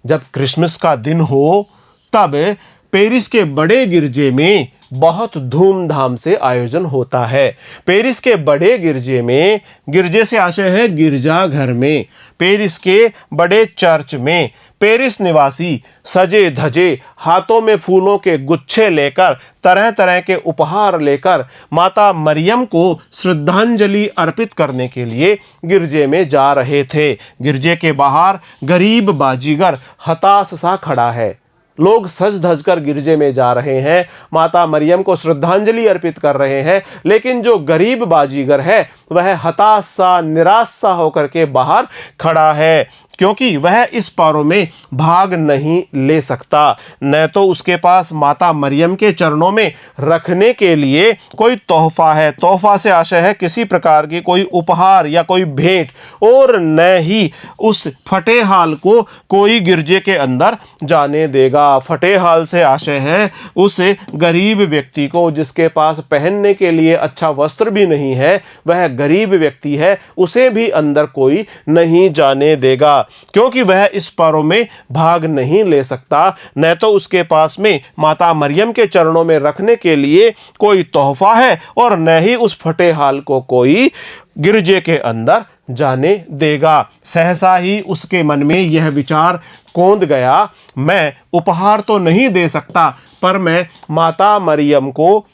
जब क्रिसमस का दिन हो तब पेरिस के बड़े गिरजे में बहुत धूमधाम से आयोजन होता है। पेरिस के बड़े गिरजे में, गिरजे से आशय है गिरजाघर में, पेरिस के बड़े चर्च में पेरिस निवासी सजे धजे हाथों में फूलों के गुच्छे लेकर, तरह तरह के उपहार लेकर माता मरियम को श्रद्धांजलि अर्पित करने के लिए गिरजे में जा रहे थे। गिरजे के बाहर गरीब बाजीगर हताश सा खड़ा है। लोग सज धज कर गिरजे में जा रहे हैं, माता मरियम को श्रद्धांजलि अर्पित कर रहे हैं, लेकिन जो गरीब बाजीगर है वह हताश सा, निराश सा होकर के बाहर खड़ा है, क्योंकि वह इस पर्व में भाग नहीं ले सकता। न तो उसके पास माता मरियम के चरणों में रखने के लिए कोई तोहफा है, तोहफा से आशय है किसी प्रकार की कोई उपहार या कोई भेंट, और न ही उस फटे हाल को कोई गिरजे के अंदर जाने देगा। फटे हाल से आशय है उस गरीब व्यक्ति को जिसके पास पहनने के लिए अच्छा वस्त्र भी नहीं है, वह गरीब व्यक्ति है, उसे भी अंदर कोई नहीं जाने देगा, क्योंकि वह इस पर्व में भाग नहीं ले सकता। न तो उसके पास में माता मरियम के चरणों में रखने के लिए कोई तोहफा है और न ही उस फटे हाल को कोई गिरजे के अंदर जाने देगा। सहसा ही उसके मन में यह विचार कौंध गया, मैं उपहार तो नहीं दे सकता, पर मैं माता मरियम को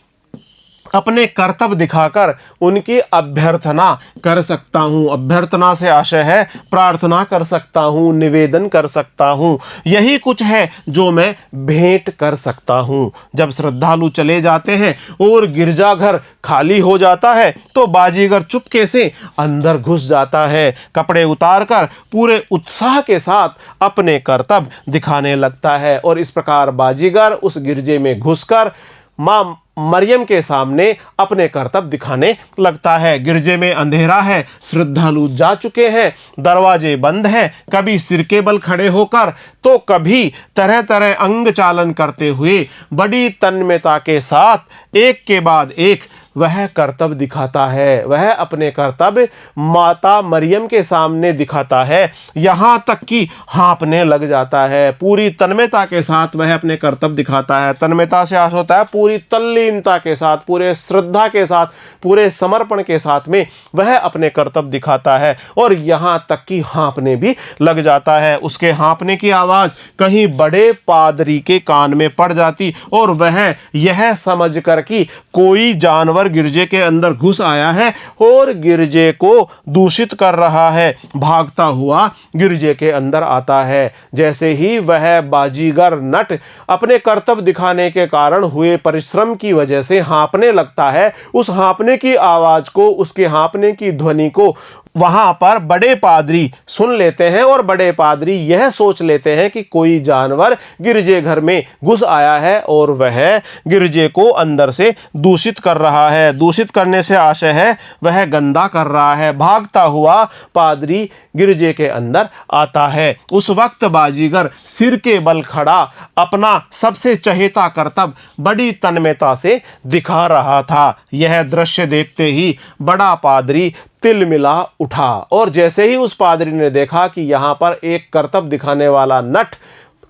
अपने कर्तव्य दिखाकर उनकी अभ्यर्थना कर सकता हूँ। अभ्यर्थना से आशय है प्रार्थना कर सकता हूँ, निवेदन कर सकता हूँ, यही कुछ है जो मैं भेंट कर सकता हूँ। जब श्रद्धालु चले जाते हैं और गिरजाघर खाली हो जाता है तो बाजीगर चुपके से अंदर घुस जाता है, कपड़े उतारकर पूरे उत्साह के साथ अपने कर्तव्य दिखाने लगता है। और इस प्रकार बाजीगर उस गिरजे में घुसकर मां मरियम के सामने अपने कर्तव्य दिखाने लगता है। गिरजे में अंधेरा है, श्रद्धालु जा चुके हैं, दरवाजे बंद हैं, कभी सिर के बल खड़े होकर तो कभी तरह तरह अंग चालन करते हुए बड़ी तन्मयता के साथ एक के बाद एक वह कर्तव्य दिखाता है। वह अपने कर्तव्य माता मरियम के सामने दिखाता है, यहाँ तक कि हाँपने लग जाता है। पूरी तन्मयता के साथ वह अपने कर्तव्य दिखाता है। तन्मयता से आशा होता है पूरी तल्लीनता के साथ, पूरे श्रद्धा के साथ, पूरे समर्पण के साथ में वह अपने कर्तव्य दिखाता है और यहाँ तक कि हाँपने भी लग जाता है। उसके हाँपने की आवाज़ कहीं बड़े पादरी के कान में पड़ जाती और वह यह समझ कर कि कोई जानवर गिरजे के अंदर घुस आया है और गिरजे को दूषित कर रहा है। भागता हुआ गिरजे के अंदर आता है। जैसे ही वह बाजीगर नट अपने कर्तव्य दिखाने के कारण हुए परिश्रम की वजह से हाँफने लगता है, उस हाँफने की आवाज को, उसके हाँफने की ध्वनि को वहां पर बड़े पादरी सुन लेते हैं और बड़े पादरी यह सोच लेते हैं कि कोई जानवर गिरजे घर में घुस आया है और वह गिरजे को अंदर से दूषित कर रहा है। दूषित करने से आशय है वह गंदा कर रहा है। भागता हुआ पादरी गिरजे के अंदर आता है। उस वक्त बाजीगर सिर के बल खड़ा अपना सबसे चहेता कर्तव्य बड़ी तन्मयता से दिखा रहा था। यह दृश्य देखते ही बड़ा पादरी तिलमिला उठा और जैसे ही उस पादरी ने देखा कि यहाँ पर एक कर्तव्य दिखाने वाला नट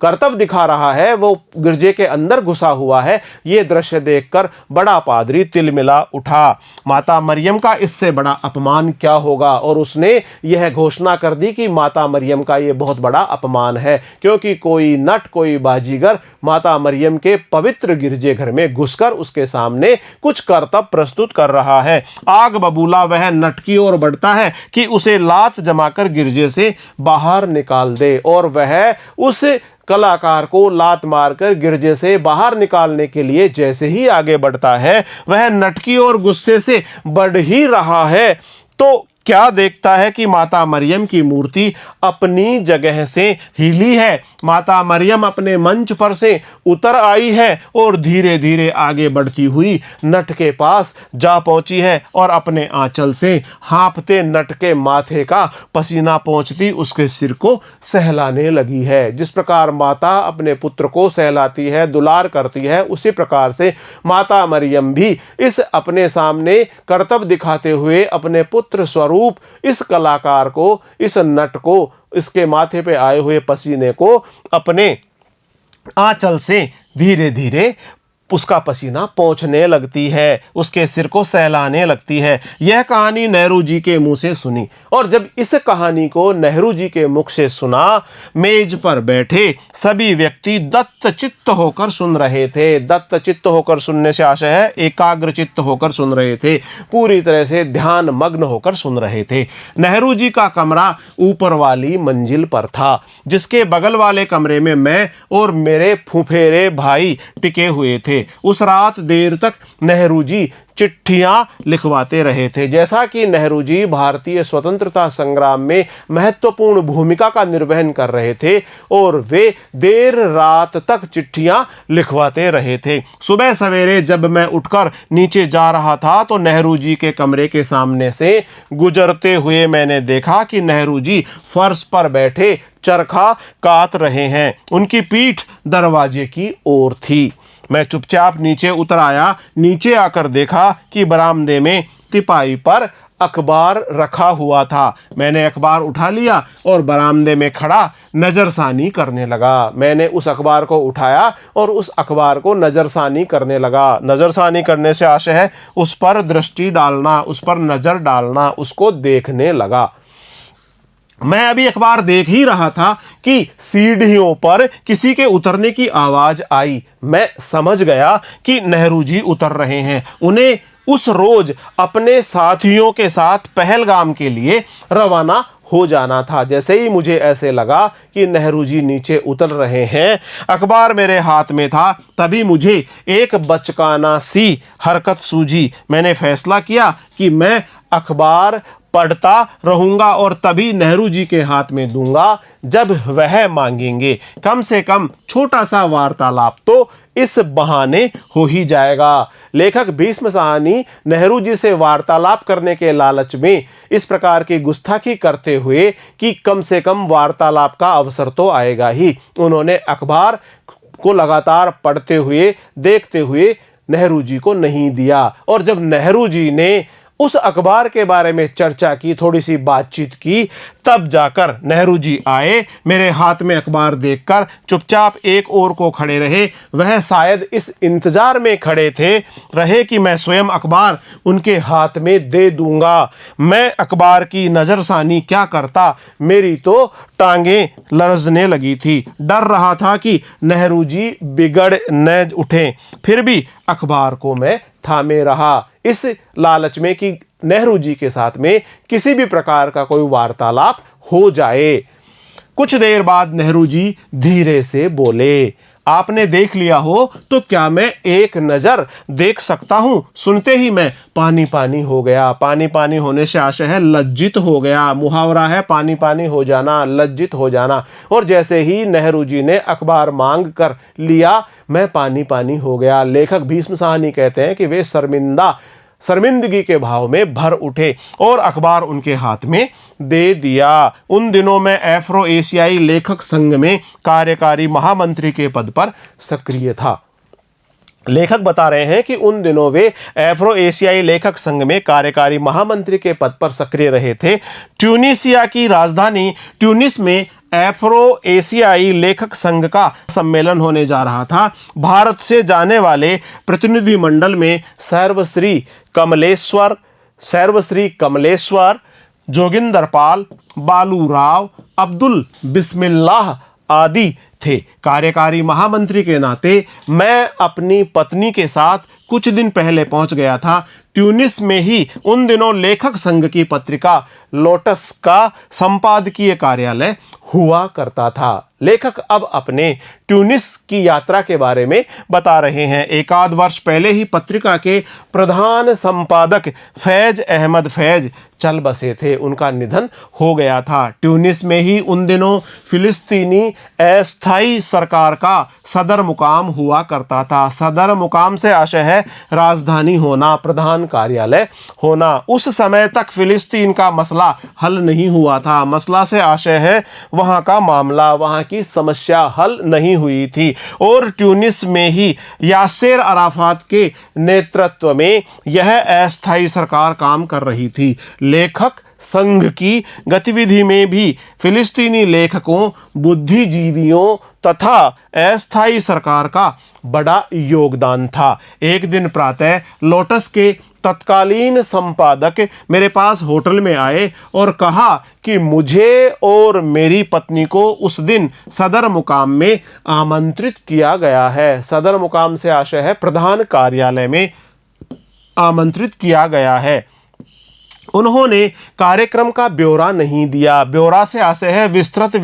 कर्तव्य दिखा रहा है, वो गिरजे के अंदर घुसा हुआ है, ये दृश्य देखकर बड़ा पादरी तिलमिला उठा। माता मरियम का इससे बड़ा अपमान क्या होगा, और उसने यह घोषणा कर दी कि माता मरियम का ये बहुत बड़ा अपमान है, क्योंकि कोई नट, कोई बाजीगर माता मरियम के पवित्र गिरजे घर में घुसकर उसके सामने कुछ कर्तव्य प्रस्तुत कर रहा है। आग बबूला वह नट की ओर बढ़ता है कि उसे लात जमाकर गिरजे से बाहर निकाल दे, और वह उस कलाकार को लात मारकर गिरजे से बाहर निकालने के लिए जैसे ही आगे बढ़ता है, वह नटकी और गुस्से से बढ़ ही रहा है तो क्या देखता है कि माता मरियम की मूर्ति अपनी जगह से हिली है। माता मरियम अपने मंच पर से उतर आई है और धीरे धीरे आगे बढ़ती हुई नट के पास जा पहुंची है और अपने आंचल से हाँफते नट के माथे का पसीना पहुंचती उसके सिर को सहलाने लगी है। जिस प्रकार माता अपने पुत्र को सहलाती है, दुलार करती है, उसी प्रकार से माता मरियम भी इस अपने सामने कर्तव्य दिखाते हुए अपने पुत्र स्वरूप इस कलाकार को, इस नट को, इसके माथे पे आए हुए पसीने को अपने आंचल से धीरे धीरे उसका पसीना पोंछने लगती है, उसके सिर को सहलाने लगती है। यह कहानी नेहरू जी के मुंह से सुनी, और जब इस कहानी को नेहरू जी के मुख से सुना, मेज पर बैठे सभी व्यक्ति दत्तचित्त होकर सुन रहे थे। दत्तचित्त होकर सुनने से आशय है एकाग्र चित्त होकर सुन रहे थे, पूरी तरह से ध्यान मग्न होकर सुन रहे थे। नेहरू जी का कमरा ऊपर वाली मंजिल पर था, जिसके बगल वाले कमरे में मैं और मेरे फुफेरे भाई टिके हुए थे। उस रात देर तक नेहरू जी चिट्ठियां लिखवाते रहे थे। जैसा कि नेहरू जी भारतीय स्वतंत्रता संग्राम में महत्वपूर्ण भूमिका का निर्वहन कर रहे थे और वे देर रात तक चिट्ठियां लिखवाते रहे थे। सुबह सवेरे जब मैं उठकर नीचे जा रहा था तो नेहरू जी के कमरे के सामने से गुजरते हुए मैंने देखा कि नेहरू जी फर्श पर बैठे चरखा काट रहे हैं। उनकी पीठ दरवाजे की ओर थी। मैं चुपचाप नीचे उतर आया। नीचे आकर देखा कि बरामदे में तिपाई पर अखबार रखा हुआ था। मैंने अखबार उठा लिया और बरामदे में खड़ा नज़रसानी करने लगा। मैंने उस अखबार को उठाया और उस अखबार को नज़रसानी करने लगा। नज़रसानी करने से आशय है उस पर दृष्टि डालना, उस पर नज़र डालना, उसको देखने लगा। मैं अभी अखबार देख ही रहा था कि सीढ़ियों पर किसी के उतरने की आवाज आई। मैं समझ गया कि नेहरू जी उतर रहे हैं। उन्हें उस रोज अपने साथियों के साथ पहलगाम के लिए रवाना हो जाना था। जैसे ही मुझे ऐसे लगा कि नेहरू जी नीचे उतर रहे हैं, अखबार मेरे हाथ में था, तभी मुझे एक बचकाना सी हरकत सूझी। मैंने फैसला किया कि मैं अखबार पढ़ता रहूंगा और तभी नेहरू जी के हाथ में दूंगा जब वह मांगेंगे। कम से कम छोटा सा वार्तालाप तो इस बहाने हो ही जाएगा। लेखक भीष्म साहनी नेहरू जी से वार्तालाप करने के लालच में इस प्रकार की गुस्ताखी करते हुए कि कम से कम वार्तालाप का अवसर तो आएगा ही, उन्होंने अखबार को लगातार पढ़ते हुए, देखते हुए नेहरू जी को नहीं दिया। और जब नेहरू जी ने उस अखबार के बारे में चर्चा की, थोड़ी सी बातचीत की, तब जाकर नेहरू जी आए। मेरे हाथ में अखबार देखकर चुपचाप एक ओर को खड़े रहे। वह शायद इस इंतजार में खड़े रहे कि मैं स्वयं अखबार उनके हाथ में दे दूंगा। मैं अखबार की नज़रसानी क्या करता, मेरी तो टांगें लरजने लगी थी। डर रहा था कि नेहरू जी बिगड़ न उठें। फिर भी अखबार को मैं थामे रहा, इस लालच में कि नेहरू जी के साथ में किसी भी प्रकार का कोई वार्तालाप हो जाए। कुछ देर बाद नेहरू जी धीरे से बोले, आपने देख लिया हो तो क्या मैं एक नजर देख सकता हूं? सुनते ही मैं पानी पानी हो गया। पानी पानी होने से आशय है लज्जित हो गया, मुहावरा है पानी पानी हो जाना, लज्जित हो जाना। और जैसे ही नेहरू जी ने अखबार मांग कर लिया, मैं पानी पानी हो गया। लेखक भीष्म साहनी कहते हैं कि वे शर्मिंदगी के भाव में भर उठे और अखबार उनके हाथ में दे दिया। उन दिनों में अफ्रो एशियाई लेखक संघ में कार्यकारी महामंत्री के पद पर सक्रिय था। लेखक बता रहे हैं कि उन दिनों वे अफ्रो एशियाई लेखक संघ में कार्यकारी महामंत्री के पद पर सक्रिय रहे थे। ट्यूनीसिया की राजधानी ट्यूनिस में अफ्रो एशियाई लेखक संघ का सम्मेलन होने जा रहा था। भारत से जाने वाले प्रतिनिधिमंडल में सर्वश्री कमलेश्वर, जोगिंदर पाल, बालू राव, अब्दुल बिस्मिल्लाह आदि थे। कार्यकारी महामंत्री के नाते मैं अपनी पत्नी के साथ कुछ दिन पहले पहुंच गया था। ट्यूनिस में ही उन दिनों लेखक संघ की पत्रिका लोटस का संपादकीय कार्यालय हुआ करता था। लेखक अब अपने ट्यूनिस की यात्रा के बारे में बता रहे हैं। एकाध वर्ष पहले ही पत्रिका के प्रधान संपादक फैज अहमद फैज चल बसे थे, उनका निधन हो गया था। ट्यूनिस में ही उन दिनों फिलिस्तीनी अस्थायी सरकार का सदर मुकाम हुआ करता था। सदर मुकाम से आशय है राजधानी होना, प्रधान कार्यालय होना। उस समय तक फिलिस्तीन का मसला हल नहीं हुआ था। मसला से आशय है वहां का मामला, वहां की समस्या हल नहीं हुई थी। और ट्यूनिस में ही यासेर अराफात के नेतृत्व में यह अस्थायी सरकार काम कर रही थी। लेखक संघ की गतिविधि में भी फिलिस्तीनी लेखकों, बुद्धिजीवियों तथा अस्थायी सरकार का बड़ा योगदान था। एक दिन प्रातः लोटस के तत्कालीन संपादक मेरे पास होटल में आए और कहा कि मुझे और मेरी पत्नी को उस दिन सदर मुकाम में आमंत्रित किया गया है। सदर मुकाम से आशय है प्रधान कार्यालय में आमंत्रित किया गया है। उन्होंने कार्यक्रम का ब्यौरा नहीं दिया। ब्यौरा से आशय है विस्तृत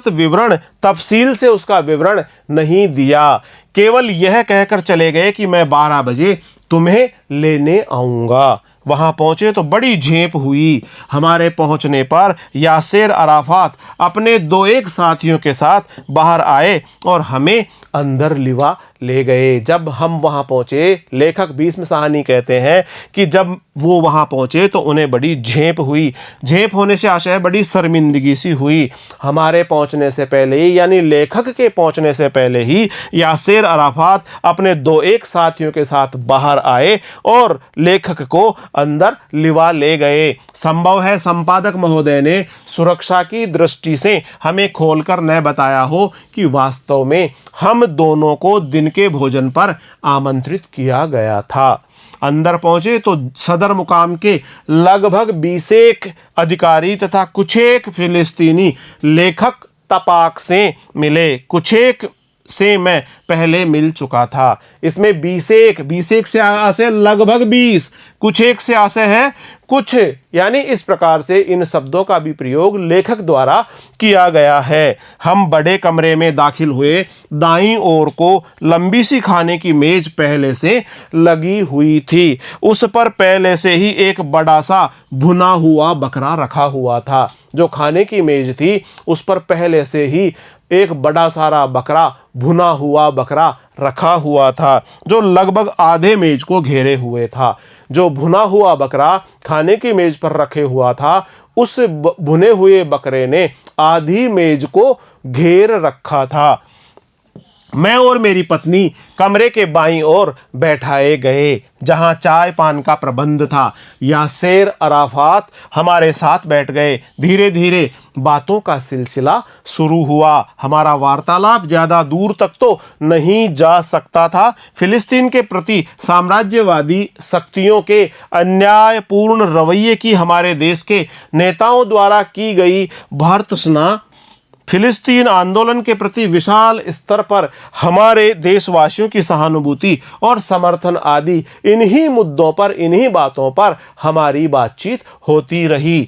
विवरण, तफसील से उसका विवरण नहीं दिया। केवल यह कहकर चले गए कि मैं 12 बजे तुम्हें लेने आऊंगा। वहां पहुंचे तो बड़ी झेप हुई। हमारे पहुंचने पर यासेर अराफात अपने 2-1 साथियों के साथ बाहर आए और हमें अंदर लिवा ले गए। जब हम वहां पहुंचे, लेखक भीष्म साहनी कहते हैं कि जब वो वहां पहुंचे तो उन्हें बड़ी झेप हुई। झेप होने से आशय बड़ी शर्मिंदगी सी हुई। हमारे पहुंचने से पहले ही, यानी लेखक के पहुंचने से पहले ही यासेर अराफात अपने 2-1 साथियों के साथ बाहर आए और लेखक को अंदर लिवा ले गए। संभव है संपादक महोदय ने सुरक्षा की दृष्टि से हमें खोलकर न बताया हो कि वास्तव में हम दोनों को दिन के भोजन पर आमंत्रित किया गया था। अंदर पहुंचे तो सदर मुकाम के लगभग 20 अधिकारी तथा कुछ एक फिलिस्तीनी लेखक तपाक से मिले। कुछ एक से मैं पहले मिल चुका था। इसमें 20 से आशय लगभग 20, कुछ एक से आशय है कुछ, यानी इस प्रकार से इन शब्दों का भी प्रयोग लेखक द्वारा किया गया है। हम बड़े कमरे में दाखिल हुए। दाईं ओर को लंबी सी खाने की मेज पहले से लगी हुई थी। उस पर पहले से ही एक बड़ा सा भुना हुआ बकरा रखा हुआ था। जो खाने की मेज थी उस पर पहले से ही एक बड़ा सारा बकरा, भुना हुआ बकरा रखा हुआ था, जो लगभग आधे मेज को घेरे हुए था। जो भुना हुआ बकरा खाने की मेज पर रखे हुआ था, उस भुने हुए बकरे ने आधी मेज को घेर रखा था। मैं और मेरी पत्नी कमरे के बाईं ओर बैठाए गए, जहां चाय पान का प्रबंध था। यासेर अराफात हमारे साथ बैठ गए। धीरे धीरे बातों का सिलसिला शुरू हुआ। हमारा वार्तालाप ज्यादा दूर तक तो नहीं जा सकता था। फिलिस्तीन के प्रति साम्राज्यवादी शक्तियों के अन्यायपूर्ण रवैये की हमारे देश के नेताओं द्वारा की गई भर्त्सना फिलिस्तीन आंदोलन के प्रति विशाल स्तर पर हमारे देशवासियों की सहानुभूति और समर्थन आदि इन्हीं मुद्दों पर, इन्हीं बातों पर हमारी बातचीत होती रही।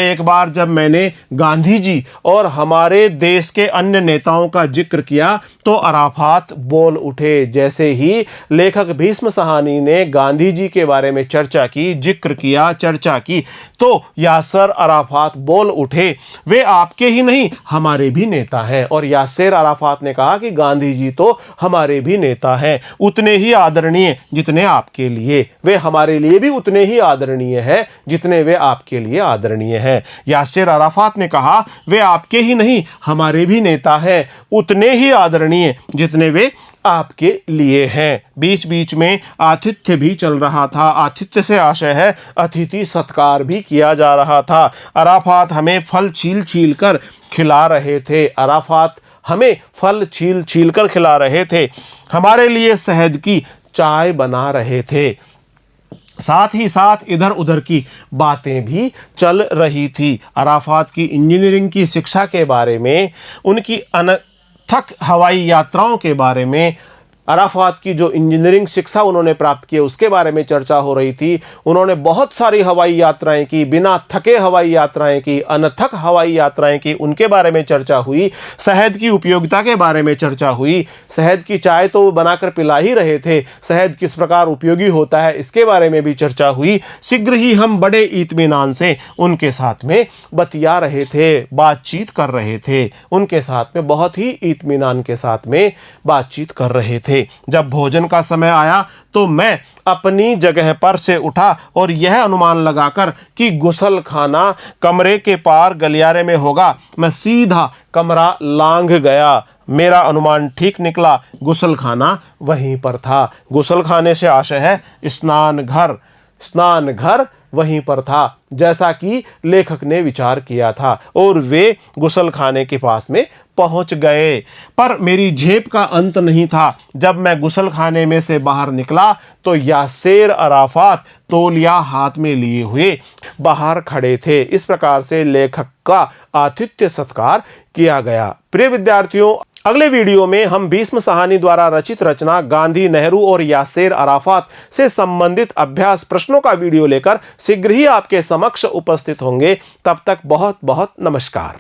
एक बार जब मैंने गांधी जी और हमारे देश के अन्य नेताओं का जिक्र किया तो अराफात बोल उठे। जैसे ही लेखक भीष्म साहनी ने गांधी जी के बारे में चर्चा की, जिक्र किया, चर्चा की, तो यासर अराफात बोल उठे, वे आपके ही नहीं हमारे भी नेता हैं। और यासर अराफात ने कहा कि गांधी जी तो हमारे भी नेता हैं, उतने ही आदरणीय जितने आपके लिए, वे हमारे लिए भी उतने ही आदरणीय हैं जितने वे आपके लिए आदरणीय हैं। यासर अराफात ने कहा वे आपके ही नहीं हमारे भी नेता हैं, उतने ही आदरणीय जितने वे आपके लिए हैं। बीच बीच में आतिथ्य भी चल रहा था। आतिथ्य से आशय है अतिथि सत्कार भी किया जा रहा था। अराफात हमें फल छील छील कर खिला रहे थे। अराफात हमें फल छील छील कर खिला रहे थे, हमारे लिए शहद की चाय बना रहे थे। साथ ही साथ इधर उधर की बातें भी चल रही थी। अराफात की इंजीनियरिंग की शिक्षा के बारे में, उनकी अनथक हवाई यात्राओं के बारे में, अराफात की जो इंजीनियरिंग शिक्षा उन्होंने प्राप्त की उसके बारे में चर्चा हो रही थी। उन्होंने बहुत सारी हवाई यात्राएं की, बिना थके हवाई यात्राएं की, अनथक हवाई यात्राएं की, उनके बारे में चर्चा हुई। शहद की उपयोगिता के बारे में चर्चा हुई। शहद की चाय तो वो बनाकर पिला ही रहे थे, शहद किस प्रकार उपयोगी होता है इसके बारे में भी चर्चा हुई। शीघ्र ही हम बड़े इत्मीनान से उनके साथ में बतिया रहे थे, बातचीत कर रहे थे, उनके साथ में बहुत ही इत्मीनान के साथ में बातचीत कर रहे थे। जब भोजन का समय आया तो मैं अपनी जगह पर से उठा और यह अनुमान लगाकर कि गुसल खाना कमरे के पार गलियारे में होगा, मैं सीधा कमरा लांघ गया। मेरा अनुमान ठीक निकला, गुसल खाना वहीं पर था। गुसल खाने से आशय है स्नान घर, स्नान घर वहीं पर था, जैसा कि लेखक ने विचार किया था। और वे गुसल खाने के पास में पहुंच गए। पर मेरी झेप का अंत नहीं था। जब मैं गुसल खाने में से बाहर निकला तो यासेर अराफात तौलिया हाथ में लिए हुए बाहर खड़े थे। इस प्रकार से लेखक का आतिथ्य सत्कार किया गया। प्रिय विद्यार्थियों, अगले वीडियो में हम भीष्म साहनी द्वारा रचित रचना गांधी, नेहरू और यासेर अराफात से संबंधित अभ्यास प्रश्नों का वीडियो लेकर शीघ्र ही आपके समक्ष उपस्थित होंगे। तब तक बहुत बहुत नमस्कार।